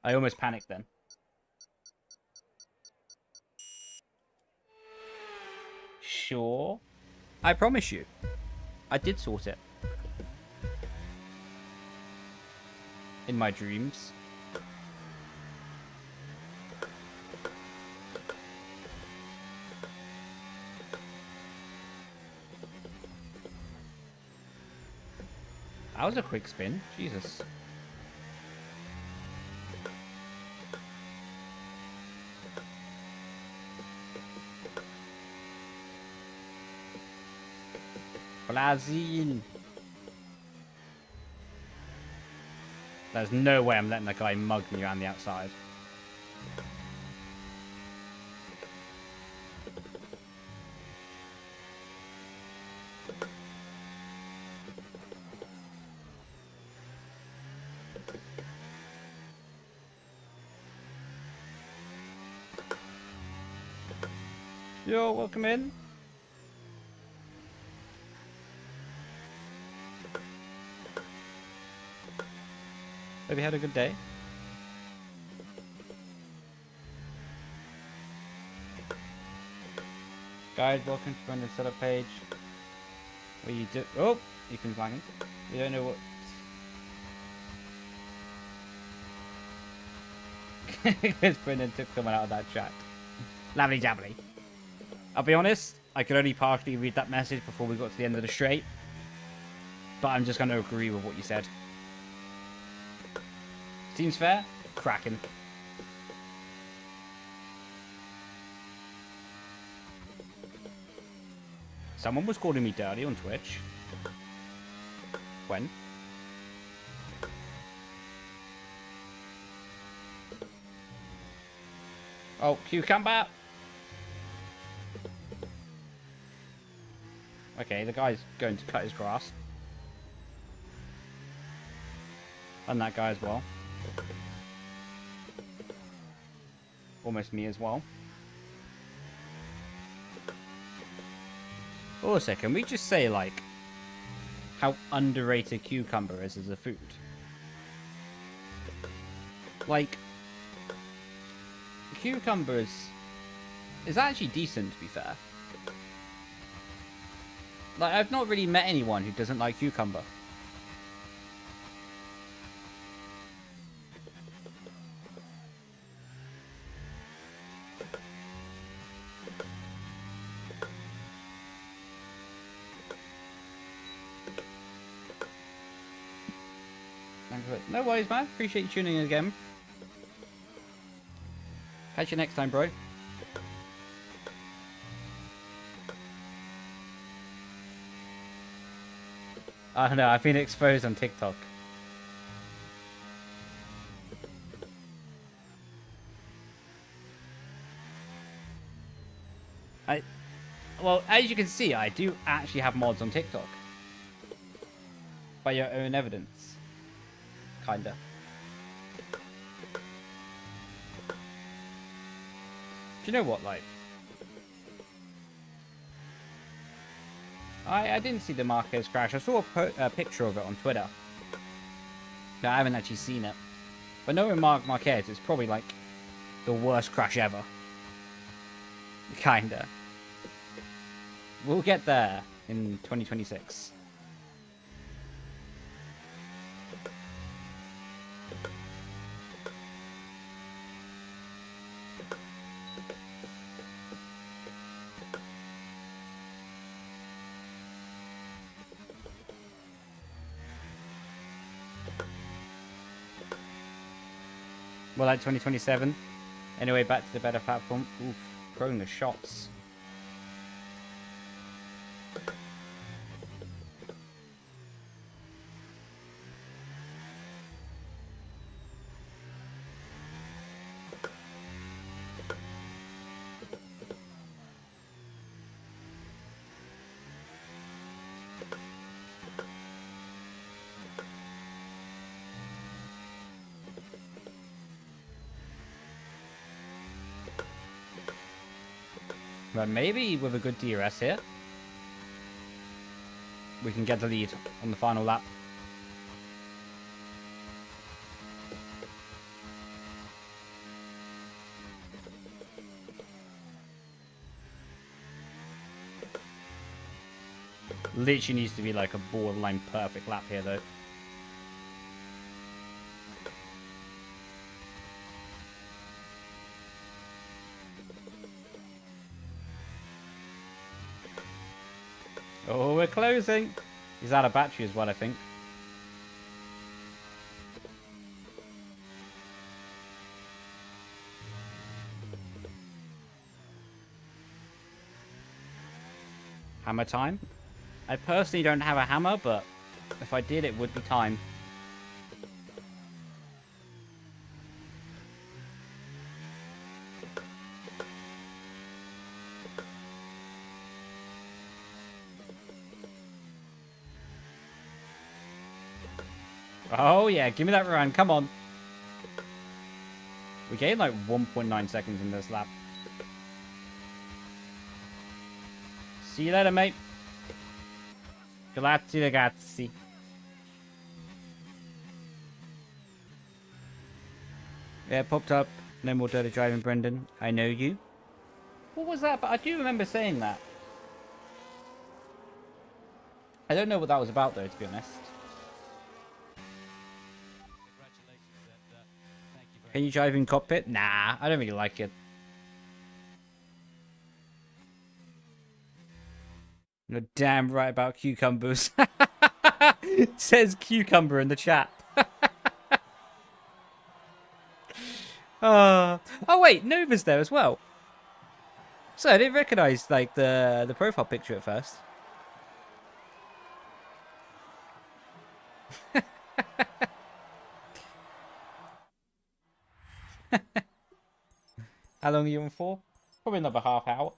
I almost panicked then. Sure. I promise you. I did sort it. In my dreams. That was a quick spin. Jesus. Brazil. There's no way I'm letting that guy mug me around the outside. Yo, welcome in. Hope you had a good day. Guys, welcome to Brendon's setup page. Where you do. Oh, Ethan's lagging. You don't know what. Because Brendon took someone out of that chat. Lovely jabbly. I'll be honest, I could only partially read that message before we got to the end of the straight. But I'm just going to agree with what you said. Seems fair? Cracking. Someone was calling me dirty on Twitch. When? Oh, cucumber! Okay, the guy's going to cut his grass. And that guy as well. Almost me as well. Also, can we just say, like, how underrated cucumber is as a food? Like, cucumber is actually decent, to be fair. Like, I've not really met anyone who doesn't like cucumber. No worries, man. Appreciate you tuning in again. Catch you next time, bro. I don't know, I've been exposed on TikTok. Well, as you can see, I do actually have mods on TikTok. By your own evidence. Kinda. Do you know what, like... I didn't see the Marquez crash. I saw a picture of it on Twitter. No, I haven't actually seen it. But knowing Marquez, it's probably like the worst crash ever. Kinda. We'll get there in 2026. Well, like 2027. Anyway, back to the better platform. Oof, throwing the shots. But maybe with a good DRS here, we can get the lead on the final lap. Literally needs to be like a borderline perfect lap here, though. Oh, we're closing. He's out of battery as well, I think. Hammer time. I personally don't have a hammer, but if I did, it would be time. Oh, yeah. Give me that run. Come on. We gained like 1.9 seconds in this lap. See you later, mate. Grazie, ragazzi. Yeah, popped up. No more dirty driving, Brendon. I know you. What was that? But I do remember saying that. I don't know what that was about, though, to be honest. Can you drive in cockpit? Nah, I don't really like it. You're damn right about cucumbers. Says cucumber in the chat. Oh wait, Nova's there as well. So I didn't recognize like the profile picture at first. How long are you on for? Probably another half hour.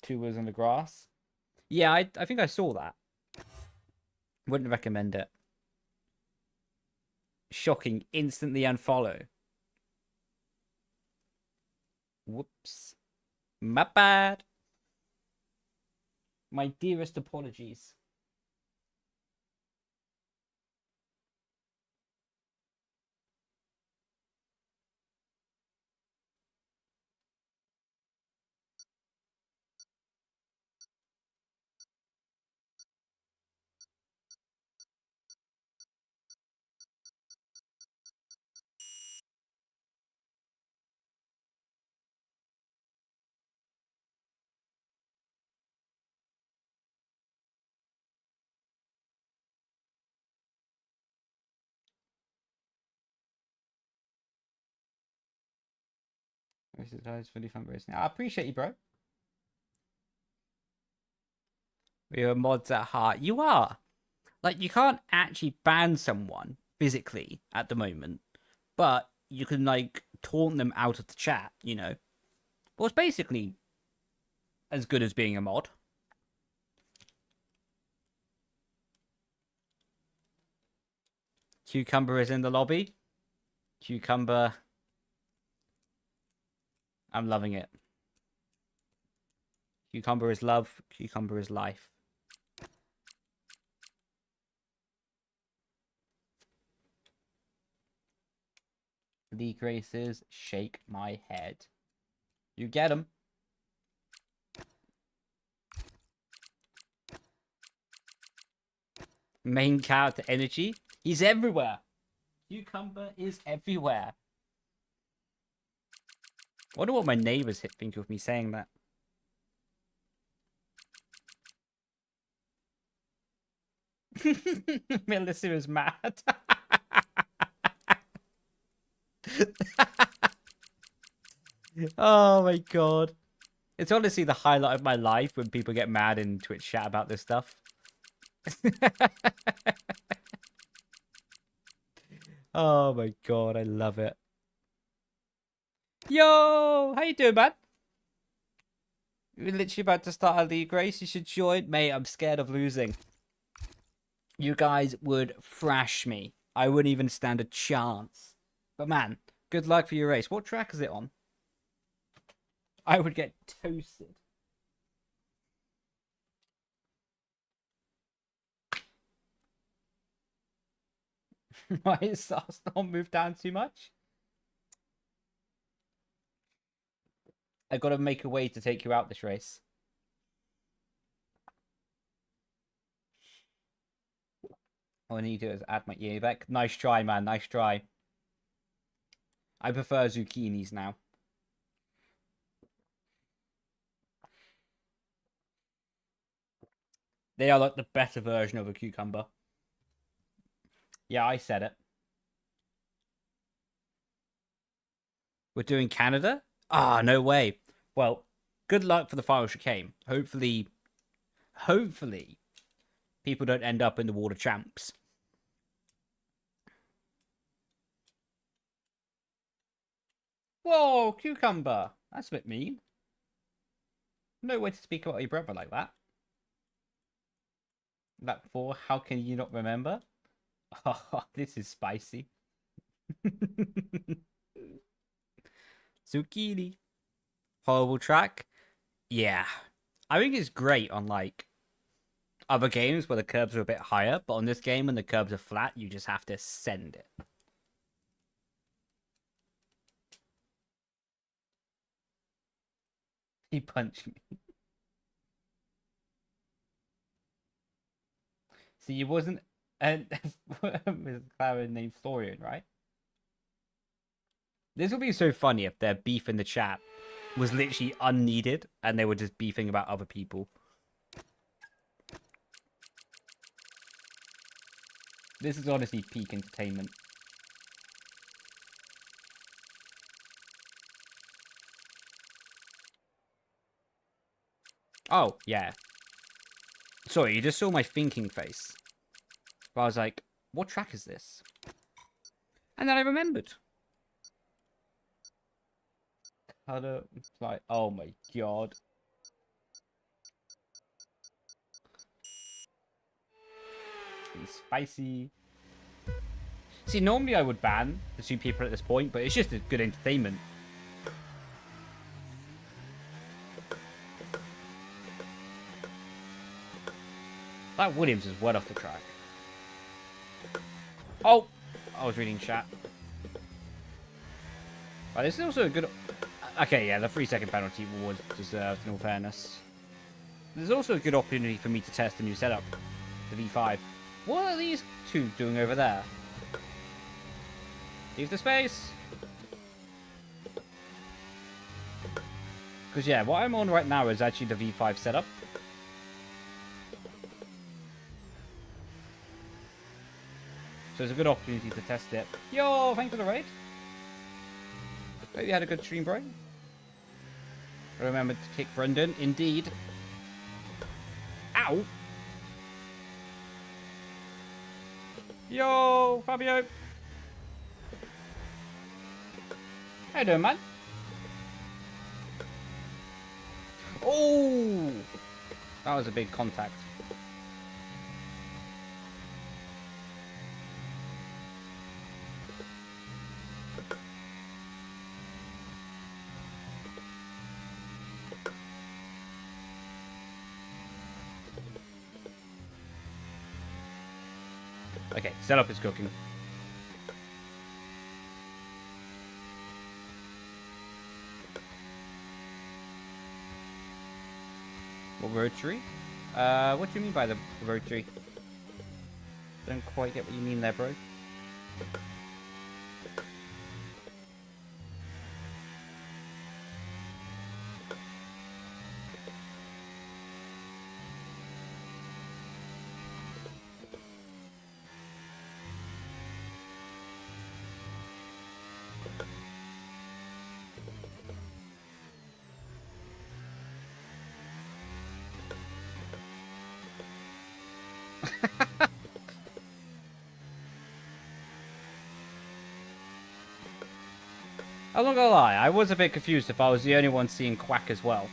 Two wheels on the grass. Yeah, I think I saw that. Wouldn't recommend it. Shocking. Instantly unfollow. Whoops. My bad. My dearest apologies. This is guys fully fundraising. I appreciate you, bro. We are mods at heart. You are. Like, you can't actually ban someone physically at the moment, but you can, like, taunt them out of the chat, you know? Well, it's basically as good as being a mod. Cucumber is in the lobby. Cucumber. I'm loving it. Cucumber is love. Cucumber is life. Leigh Graces, shake my head. You get him. Main character energy. He's everywhere. Cucumber is everywhere. I wonder what my neighbors think of me saying that. Melissa is mad. Oh my god. It's honestly the highlight of my life when people get mad in Twitch chat about this stuff. Oh my god, I love it. Yo, how you doing, man? We're literally about to start a league race. You should join. Mate, I'm scared of losing. You guys would thrash me. I wouldn't even stand a chance. But man, good luck for your race. What track is it on? I would get toasted. Why is Stars not moved down too much? I gotta make a way to take you out this race. All I need to do is add my EA back. Nice try, man. Nice try. I prefer zucchinis now. They are like the better version of a cucumber. Yeah, I said it. We're doing Canada? Ah, no way. Well, good luck for the final chicane. Hopefully, people don't end up in the Water Champs. Whoa, cucumber. That's a bit mean. No way to speak about your brother like that. That before, how can you not remember? Oh, this is spicy. Zucchini. Horrible track. Yeah. I think it's great on, like, other games where the curbs are a bit higher, but on this game, when the curbs are flat, you just have to send it. He punched me. See, it wasn't a McLaren named Florian, right? This would be so funny if their beef in the chat was literally unneeded and they were just beefing about other people. This is honestly peak entertainment. Oh, yeah. Sorry, you just saw my thinking face. I was like, what track is this? And then I remembered. Like, oh my god. It's spicy. See, normally I would ban the 2 people at this point, but it's just a good entertainment. That Williams is well off the track. Oh! I was reading chat. Right, this is also a good... Okay, yeah, the 3-second penalty was deserved, in all fairness. There's also a good opportunity for me to test a new setup. The V5. What are these 2 doing over there? Leave the space! Because, yeah, what I'm on right now is actually the V5 setup. So it's a good opportunity to test it. Yo, thanks for the raid. Hope you had a good stream, bro. Remember to kick Brendon. Indeed. Ow! Yo, Fabio. How you doing, man? Oh! That was a big contact. Okay, setup is cooking. What rotary? What do you mean by the rotary? Don't quite get what you mean there, bro. I'm not gonna lie, I was a bit confused if I was the only one seeing Quack as well.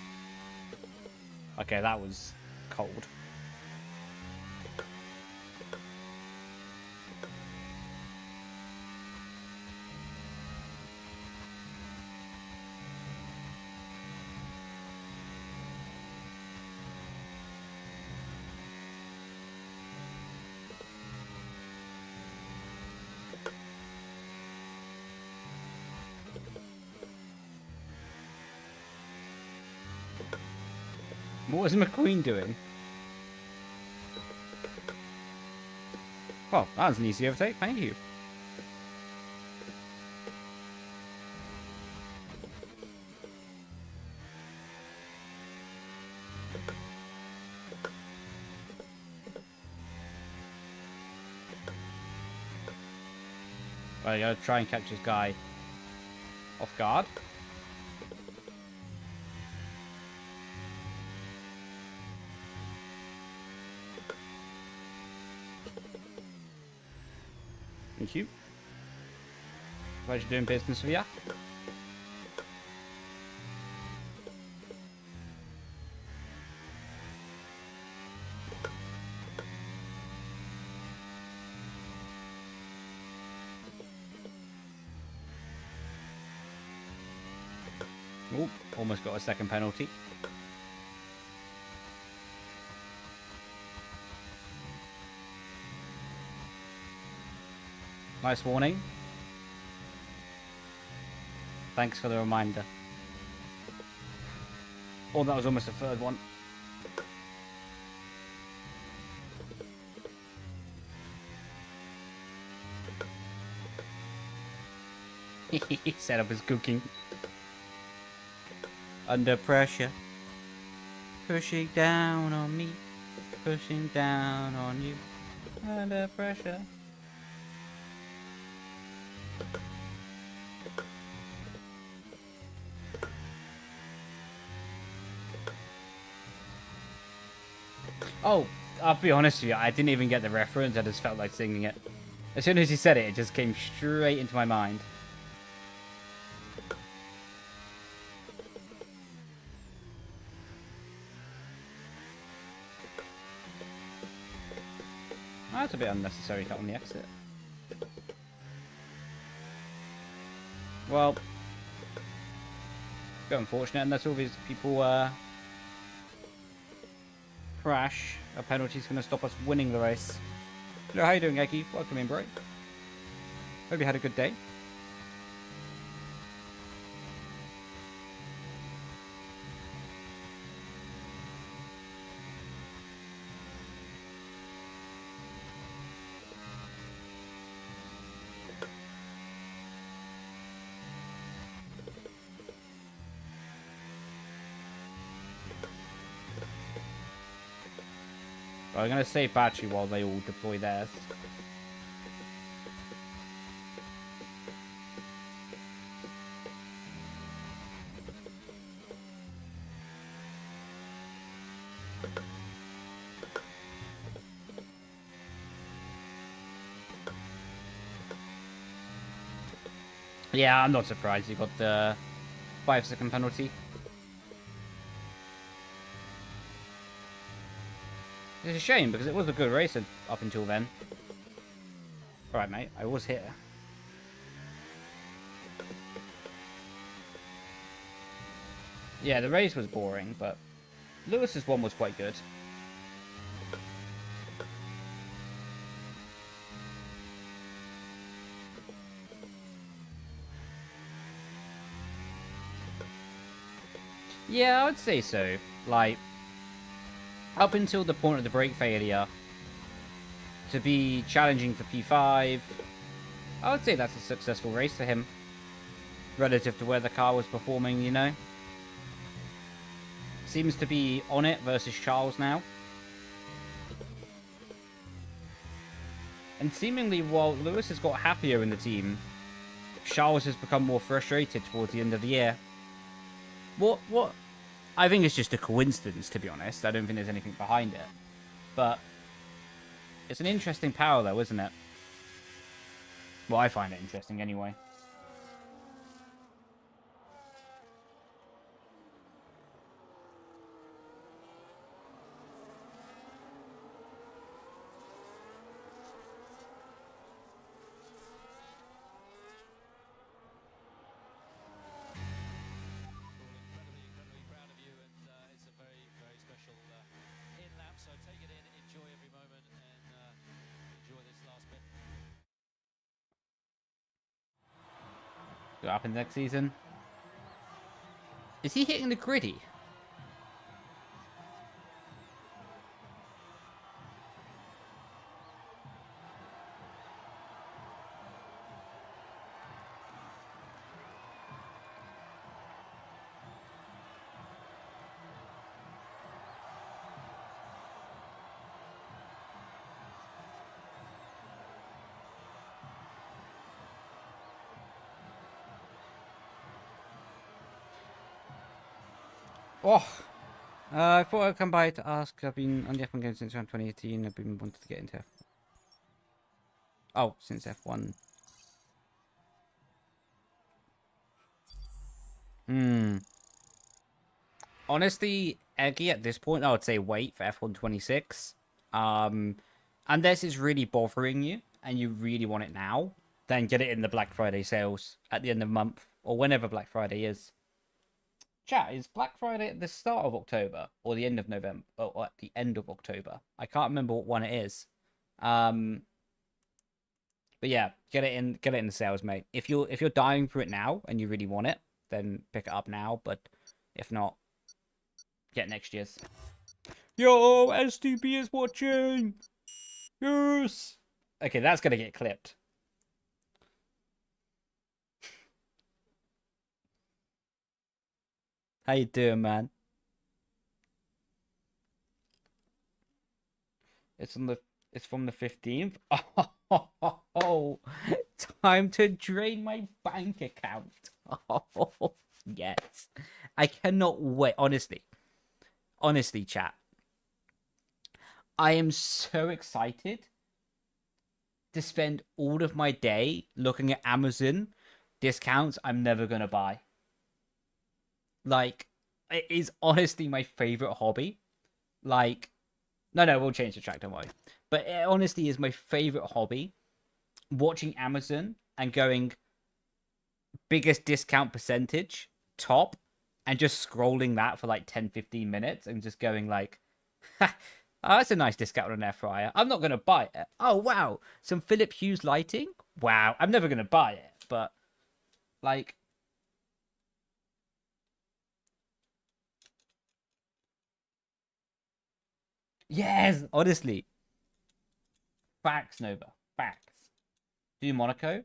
Okay, that was cold. What was McQueen doing? Well, that was an easy overtake, thank you. Right, I gotta try and catch this guy off guard. Thank you. Pleasure doing business with ya. Oh, almost got a second penalty. Nice warning. Thanks for the reminder. Oh, that was almost a third one. Setup is cooking. Under pressure. Pushing down on me. Pushing down on you. Under pressure. Oh, I'll be honest with you, I didn't even get the reference, I just felt like singing it. As soon as he said it, it just came straight into my mind. That's a bit unnecessary cut on the exit. Well, a bit unfortunate unless all these people crash. A penalty's going to stop us winning the race. Hello, how you doing, Eggy? Welcome in, bro. Hope you had a good day. I'm going to save battery while they all deploy theirs. Yeah, I'm not surprised you got the 5-second penalty. It's a shame, because it was a good race up until then. Alright, mate. I was here. Yeah, the race was boring, but Lewis's one was quite good. Yeah, I would say so. Like, up until the point of the brake failure, to be challenging for P5, I would say that's a successful race for him. Relative to where the car was performing, you know. Seems to be on it versus Charles now. And seemingly, while Lewis has got happier in the team, Charles has become more frustrated towards the end of the year. What? I think it's just a coincidence, to be honest. I don't think there's anything behind it. But it's an interesting parallel, isn't it? Well, I find it interesting anyway. What happens next season? Is he hitting the gritty? Oh, I thought I'd come by to ask. I've been on the F1 game since around 2018. I've been wanting to get into F1. Oh, since F1. Honestly, Eggy, at this point, I would say wait for F1 26. Unless it's really bothering you and you really want it now, then get it in the Black Friday sales at the end of the month or whenever Black Friday is. Chat, is Black Friday at the start of October or the end of November or at the end of October? I can't remember what one it is. But yeah, get it in the sales, mate. If you're dying for it now and you really want it, then pick it up now. But if not, get next year's. Yo, STB is watching. Yes. Okay, that's gonna get clipped. How you doing, man? It's from the 15th. Oh, time to drain my bank account. Oh, yes. I cannot wait. Honestly, chat. I am so excited to spend all of my day looking at Amazon discounts I'm never going to buy. Like, it is honestly my favorite hobby. Like, no, we'll change the track, don't worry. But it honestly is my favorite hobby. Watching Amazon and going biggest discount percentage, top, and just scrolling that for like 10-15 minutes and just going like, ha, oh, that's a nice discount on an air fryer. I'm not going to buy it. Oh, wow. Some Philip Hughes lighting? Wow. I'm never going to buy it. But, like, yes, honestly. Facts, Nova. Facts. Do Monaco?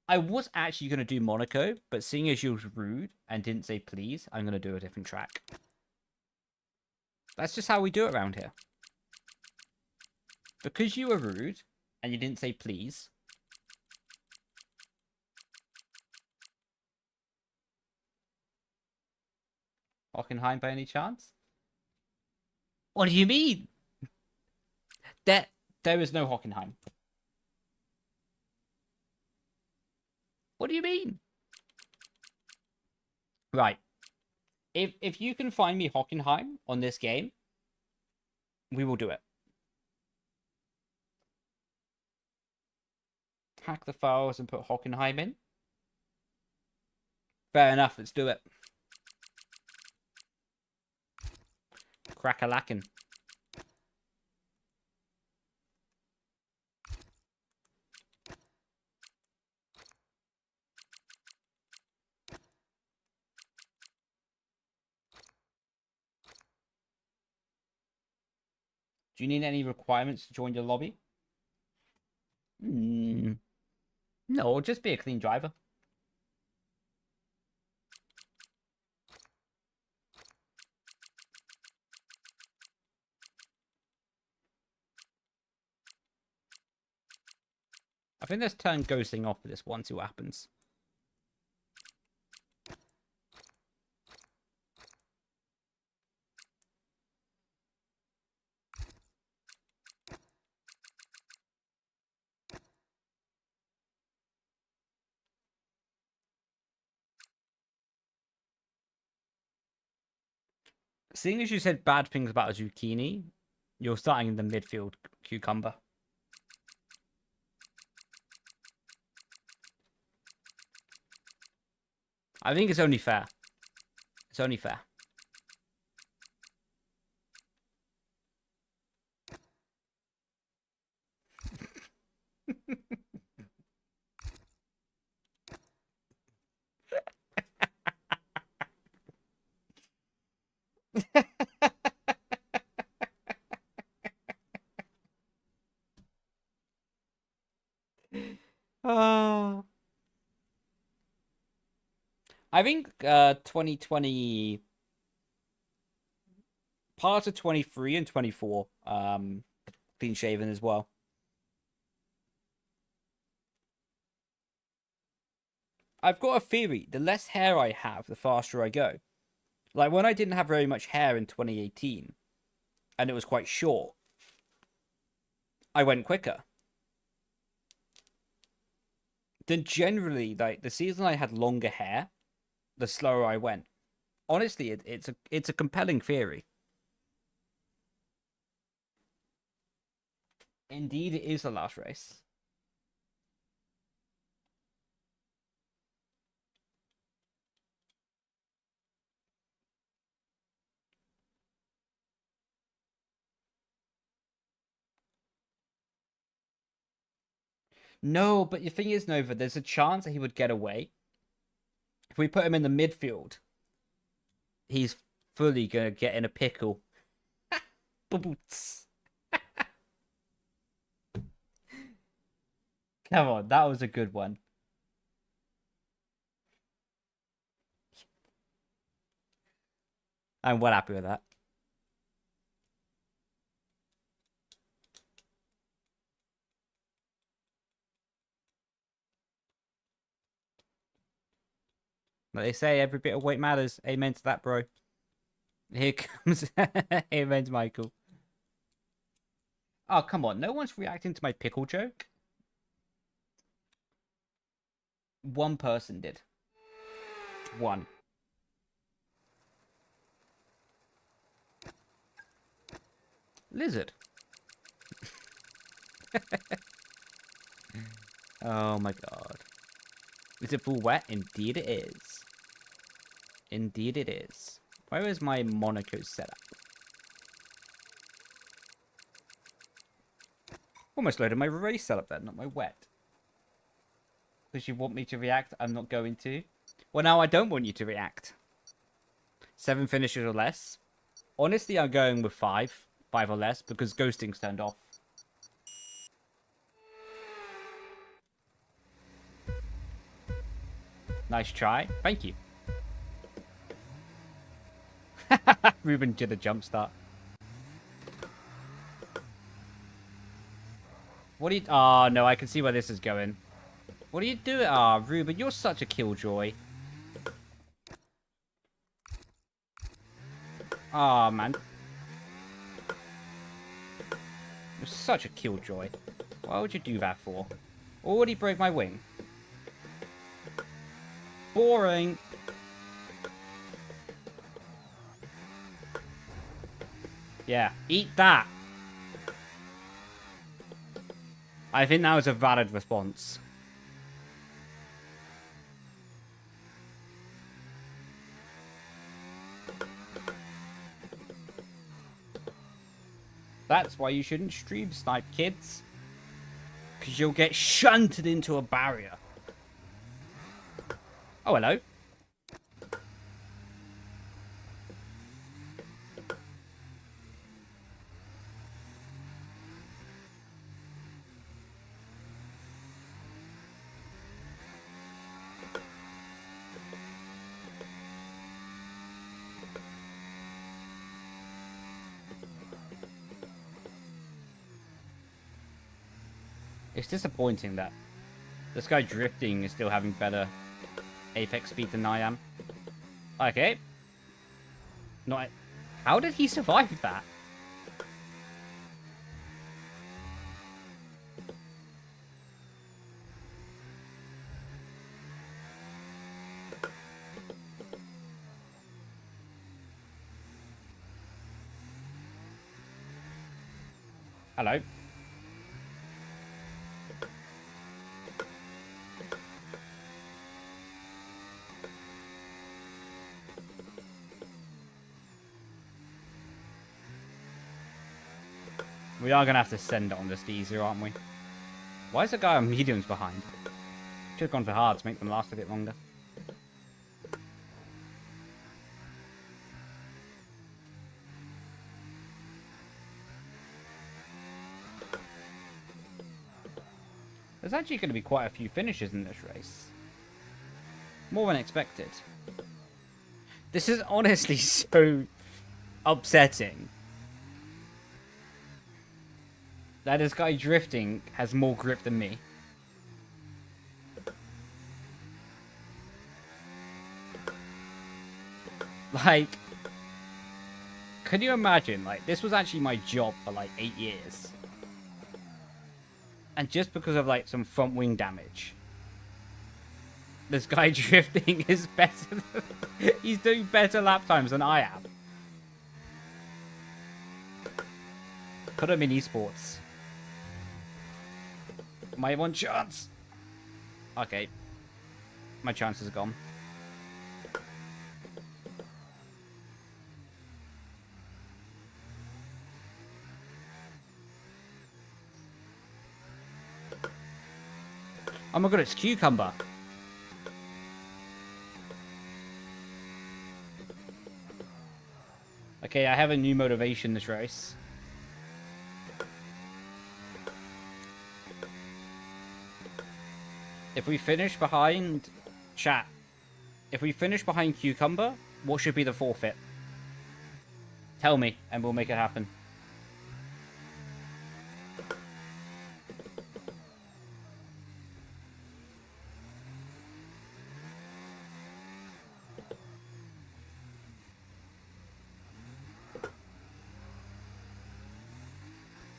I was actually going to do Monaco, but seeing as you was rude and didn't say please, I'm going to do a different track. That's just how we do it around here. Because you were rude and you didn't say please. Hockenheim by any chance? What do you mean? There is no Hockenheim. What do you mean? Right. If you can find me Hockenheim on this game, we will do it. Hack the files and put Hockenheim in. Fair enough, let's do it. Crack-a-lackin'. Do you need any requirements to join your lobby? No, just be a clean driver. I think let's turn ghosting off for this one, see what happens. Seeing as you said bad things about a zucchini, you're starting in the midfield cucumber. I think it's only fair. It's only fair. Oh. I think 2020, parts of 23 and 24, clean shaven as well. I've got a theory. The less hair I have, the faster I go. Like when I didn't have very much hair in 2018, and it was quite short, I went quicker. Then generally, like the season I had longer hair, the slower I went. Honestly, it's a compelling theory. Indeed, it is the last race. No, but the thing is, Nova, there's a chance that he would get away. If we put him in the midfield, he's fully gonna get in a pickle. Come on, that was a good one. I'm well happy with that. Like they say, every bit of weight matters. Amen to that, bro. Here comes Amen to Michael. Oh, come on. No one's reacting to my pickle joke. One person did. One. Lizard. Oh my god. Is it full wet? Indeed it is. Indeed it is. Where is my Monaco setup? Almost loaded my race setup then, not my wet. Because you want me to react, I'm not going to. Well, now I don't want you to react. 7 finishes or less. Honestly, I'm going with 5. 5 or less, because ghosting's turned off. Nice try. Thank you. Ruben did a jump start. What do you... Oh, no, I can see where this is going. What are you doing? Ah, oh, Ruben, you're such a killjoy. Ah, oh, man. You're such a killjoy. Why would you do that for? Already broke my wing. Boring. Yeah, eat that. I think that was a valid response. That's why you shouldn't stream snipe, kids. Because you'll get shunted into a barrier. Oh, hello. It's disappointing that this guy drifting is still having better apex speed than I am. Okay. Not. How did he survive that? Hello. We are going to have to send it on this easier, aren't we? Why is the guy on mediums behind? Should have gone for hard to make them last a bit longer. There's actually going to be quite a few finishes in this race. More than expected. This is honestly so upsetting. That this guy drifting has more grip than me. Like, can you imagine? Like, this was actually my job for like 8 years. And just because of like some front wing damage, this guy drifting is better than... He's doing better lap times than I am. Put him in esports. My one chance. Okay. My chances are gone. Oh my god, it's Cucumber. Okay, I have a new motivation this race. If we finish behind... Chat. If we finish behind Cucumber, what should be the forfeit? Tell me, and we'll make it happen.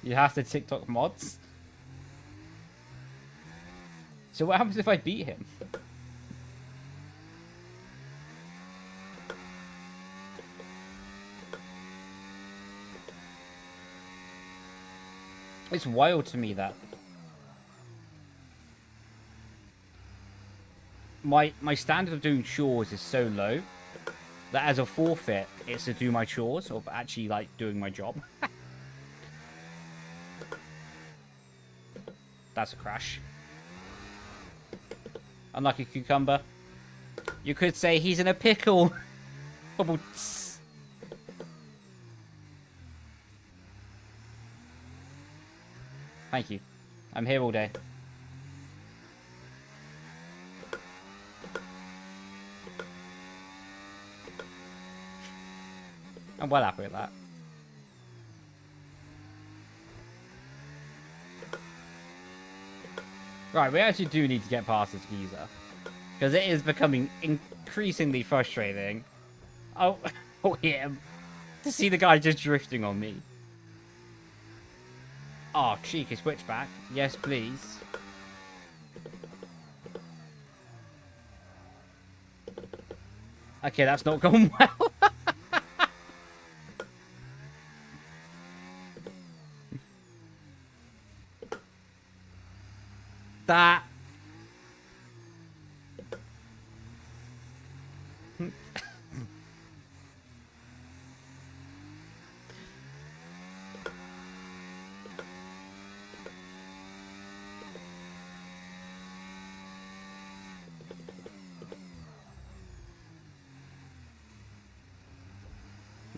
You have to TikTok mods? So what happens if I beat him? It's wild to me that my standard of doing chores is so low that as a forfeit, it's to do my chores or actually like doing my job. That's a crash. Unlucky cucumber. You could say he's in a pickle. Thank you. I'm here all day. I'm well happy with that. Right, we actually do need to get past this geezer. Because it is becoming increasingly frustrating. Oh, oh yeah. To see the guy just drifting on me. Oh, cheeky switchback. Yes, please. Okay, that's not going well. That...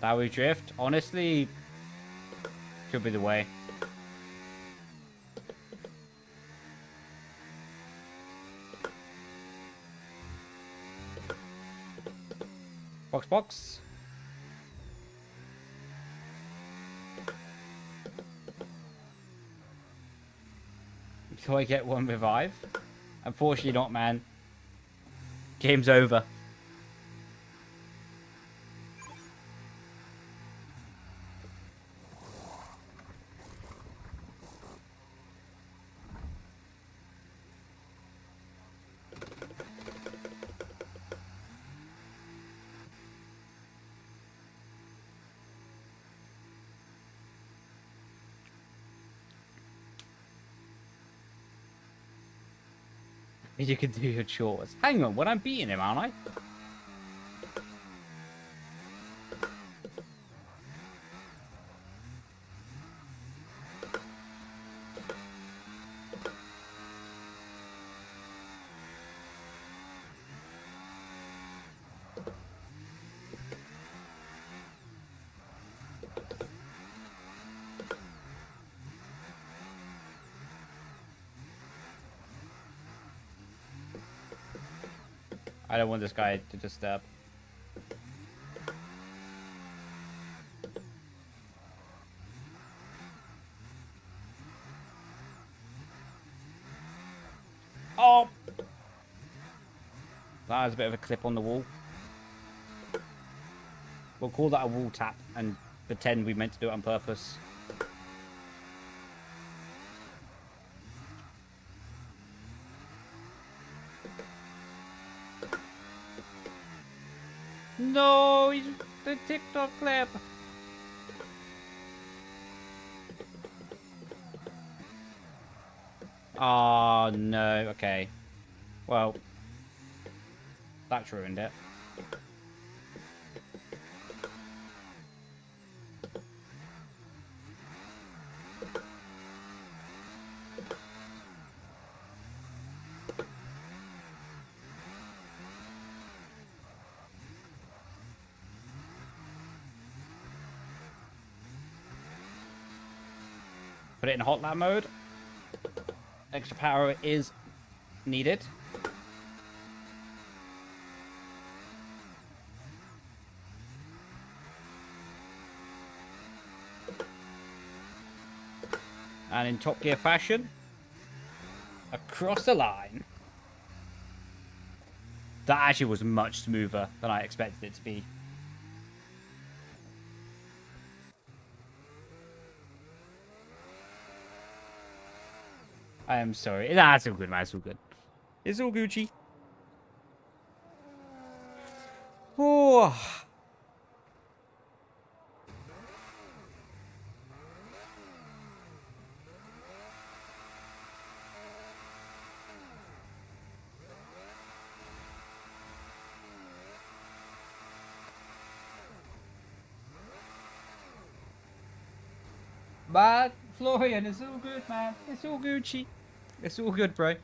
That we drift, honestly, could be the way. Box. Do I get one revive? Unfortunately not, man. Game's over. You can do your chores. Hang on, when I'm beating him, aren't I? I don't want this guy to disturb. Oh! That was a bit of a clip on the wall. We'll call that a wall tap and pretend we meant to do it on purpose. No, he's the TikTok clip. Oh, no. Okay. Well, that's ruined it. Put it in hot lap mode. Extra power is needed. And in Top Gear fashion, across the line. That actually was much smoother than I expected it to be. I am sorry. Nah, it's all good, man. It's all good. It's all Gucci. Oh. But Florian, it's all good, man. It's all Gucci. It's all good, bro.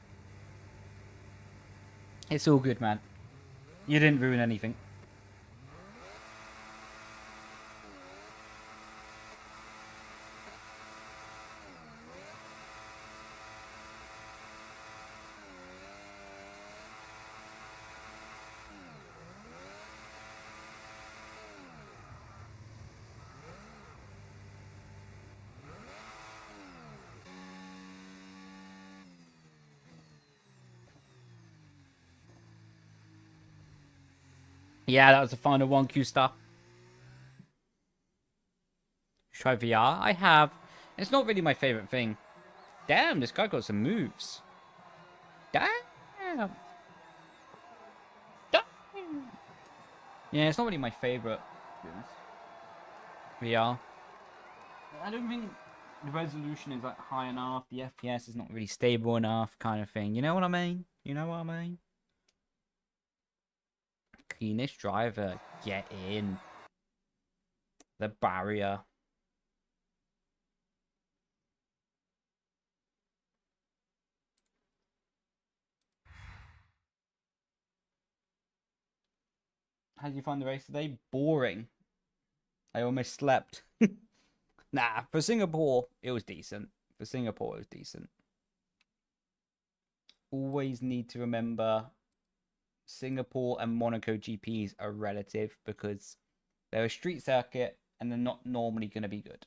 It's all good, man. You didn't ruin anything. Yeah, that was the final 1Q stuff. Try VR? I have. It's not really my favorite thing. Damn, this guy got some moves. Damn. Damn. Yeah, it's not really my favorite, to be honest. VR. I don't think the resolution is like high enough. The FPS is not really stable enough, kind of thing. You know what I mean? You know what I mean? Cleanest driver, get in. The barrier. How did you find the race today? Boring. I almost slept. Nah, for Singapore, it was decent. For Singapore, it was decent. Always need to remember Singapore and Monaco GPs are relative because they're a street circuit and they're not normally going to be good.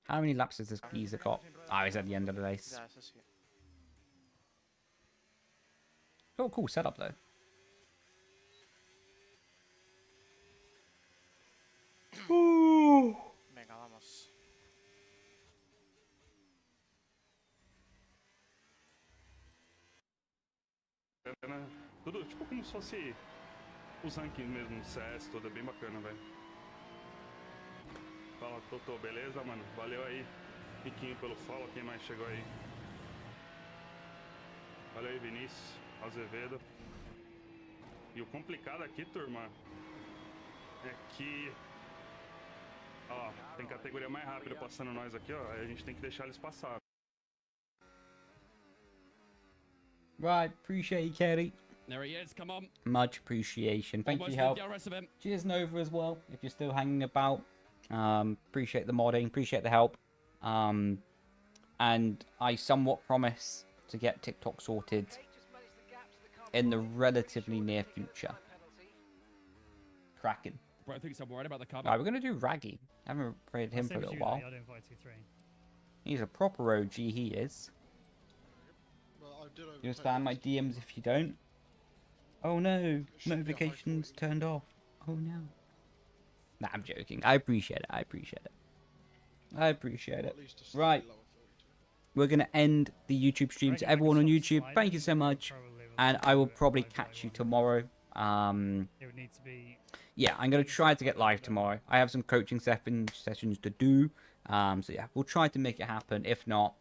How many laps has this geezer got? Oh, he's at the end of the race. Oh, cool setup though. Venga, vamos. Tudo tipo como se fosse os rankings mesmo no CS, tudo é bem bacana, velho. Fala, Totô, beleza, mano? Valeu aí, Riquinho, pelo follow, quem mais chegou aí? Valeu aí, Vinícius, Azevedo. E o complicado aqui, turma, é que... Ó, tem categoria mais rápida passando nós aqui, ó, aí a gente tem que deixar eles passar. Right, appreciate you, Kerry. There he is, come on. Much appreciation. Thank you for your help. Cheers, Nova, as well, if you're still hanging about. Appreciate the modding, appreciate the help. And I somewhat promise to get TikTok sorted in the relatively near future. Cracking. Bro, I think so worried about the cover. Right, we're going to do Raggy. I haven't played him for a little while. He's a proper OG, he is. You understand my DMs if you don't? Oh no, notifications turned off. Oh no. Nah, I'm joking. I appreciate it. I appreciate it. I appreciate it. Right. We're going to end the YouTube stream. To everyone on YouTube, thank you so much. And I will probably catch you tomorrow. Yeah, I'm going to try to get live tomorrow. I have some coaching sessions to do. So yeah, we'll try to make it happen. If not,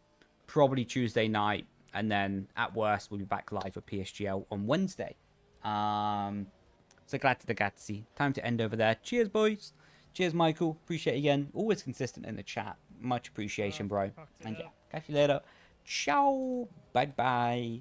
probably Tuesday night. And then at worst, we'll be back live with PSGL on Wednesday. So glad to the Gatsy. Time to end over there. Cheers, boys. Cheers, Michael. Appreciate it again. Always consistent in the chat. Much appreciation, bro. And yeah, catch you later. Ciao. Bye-bye.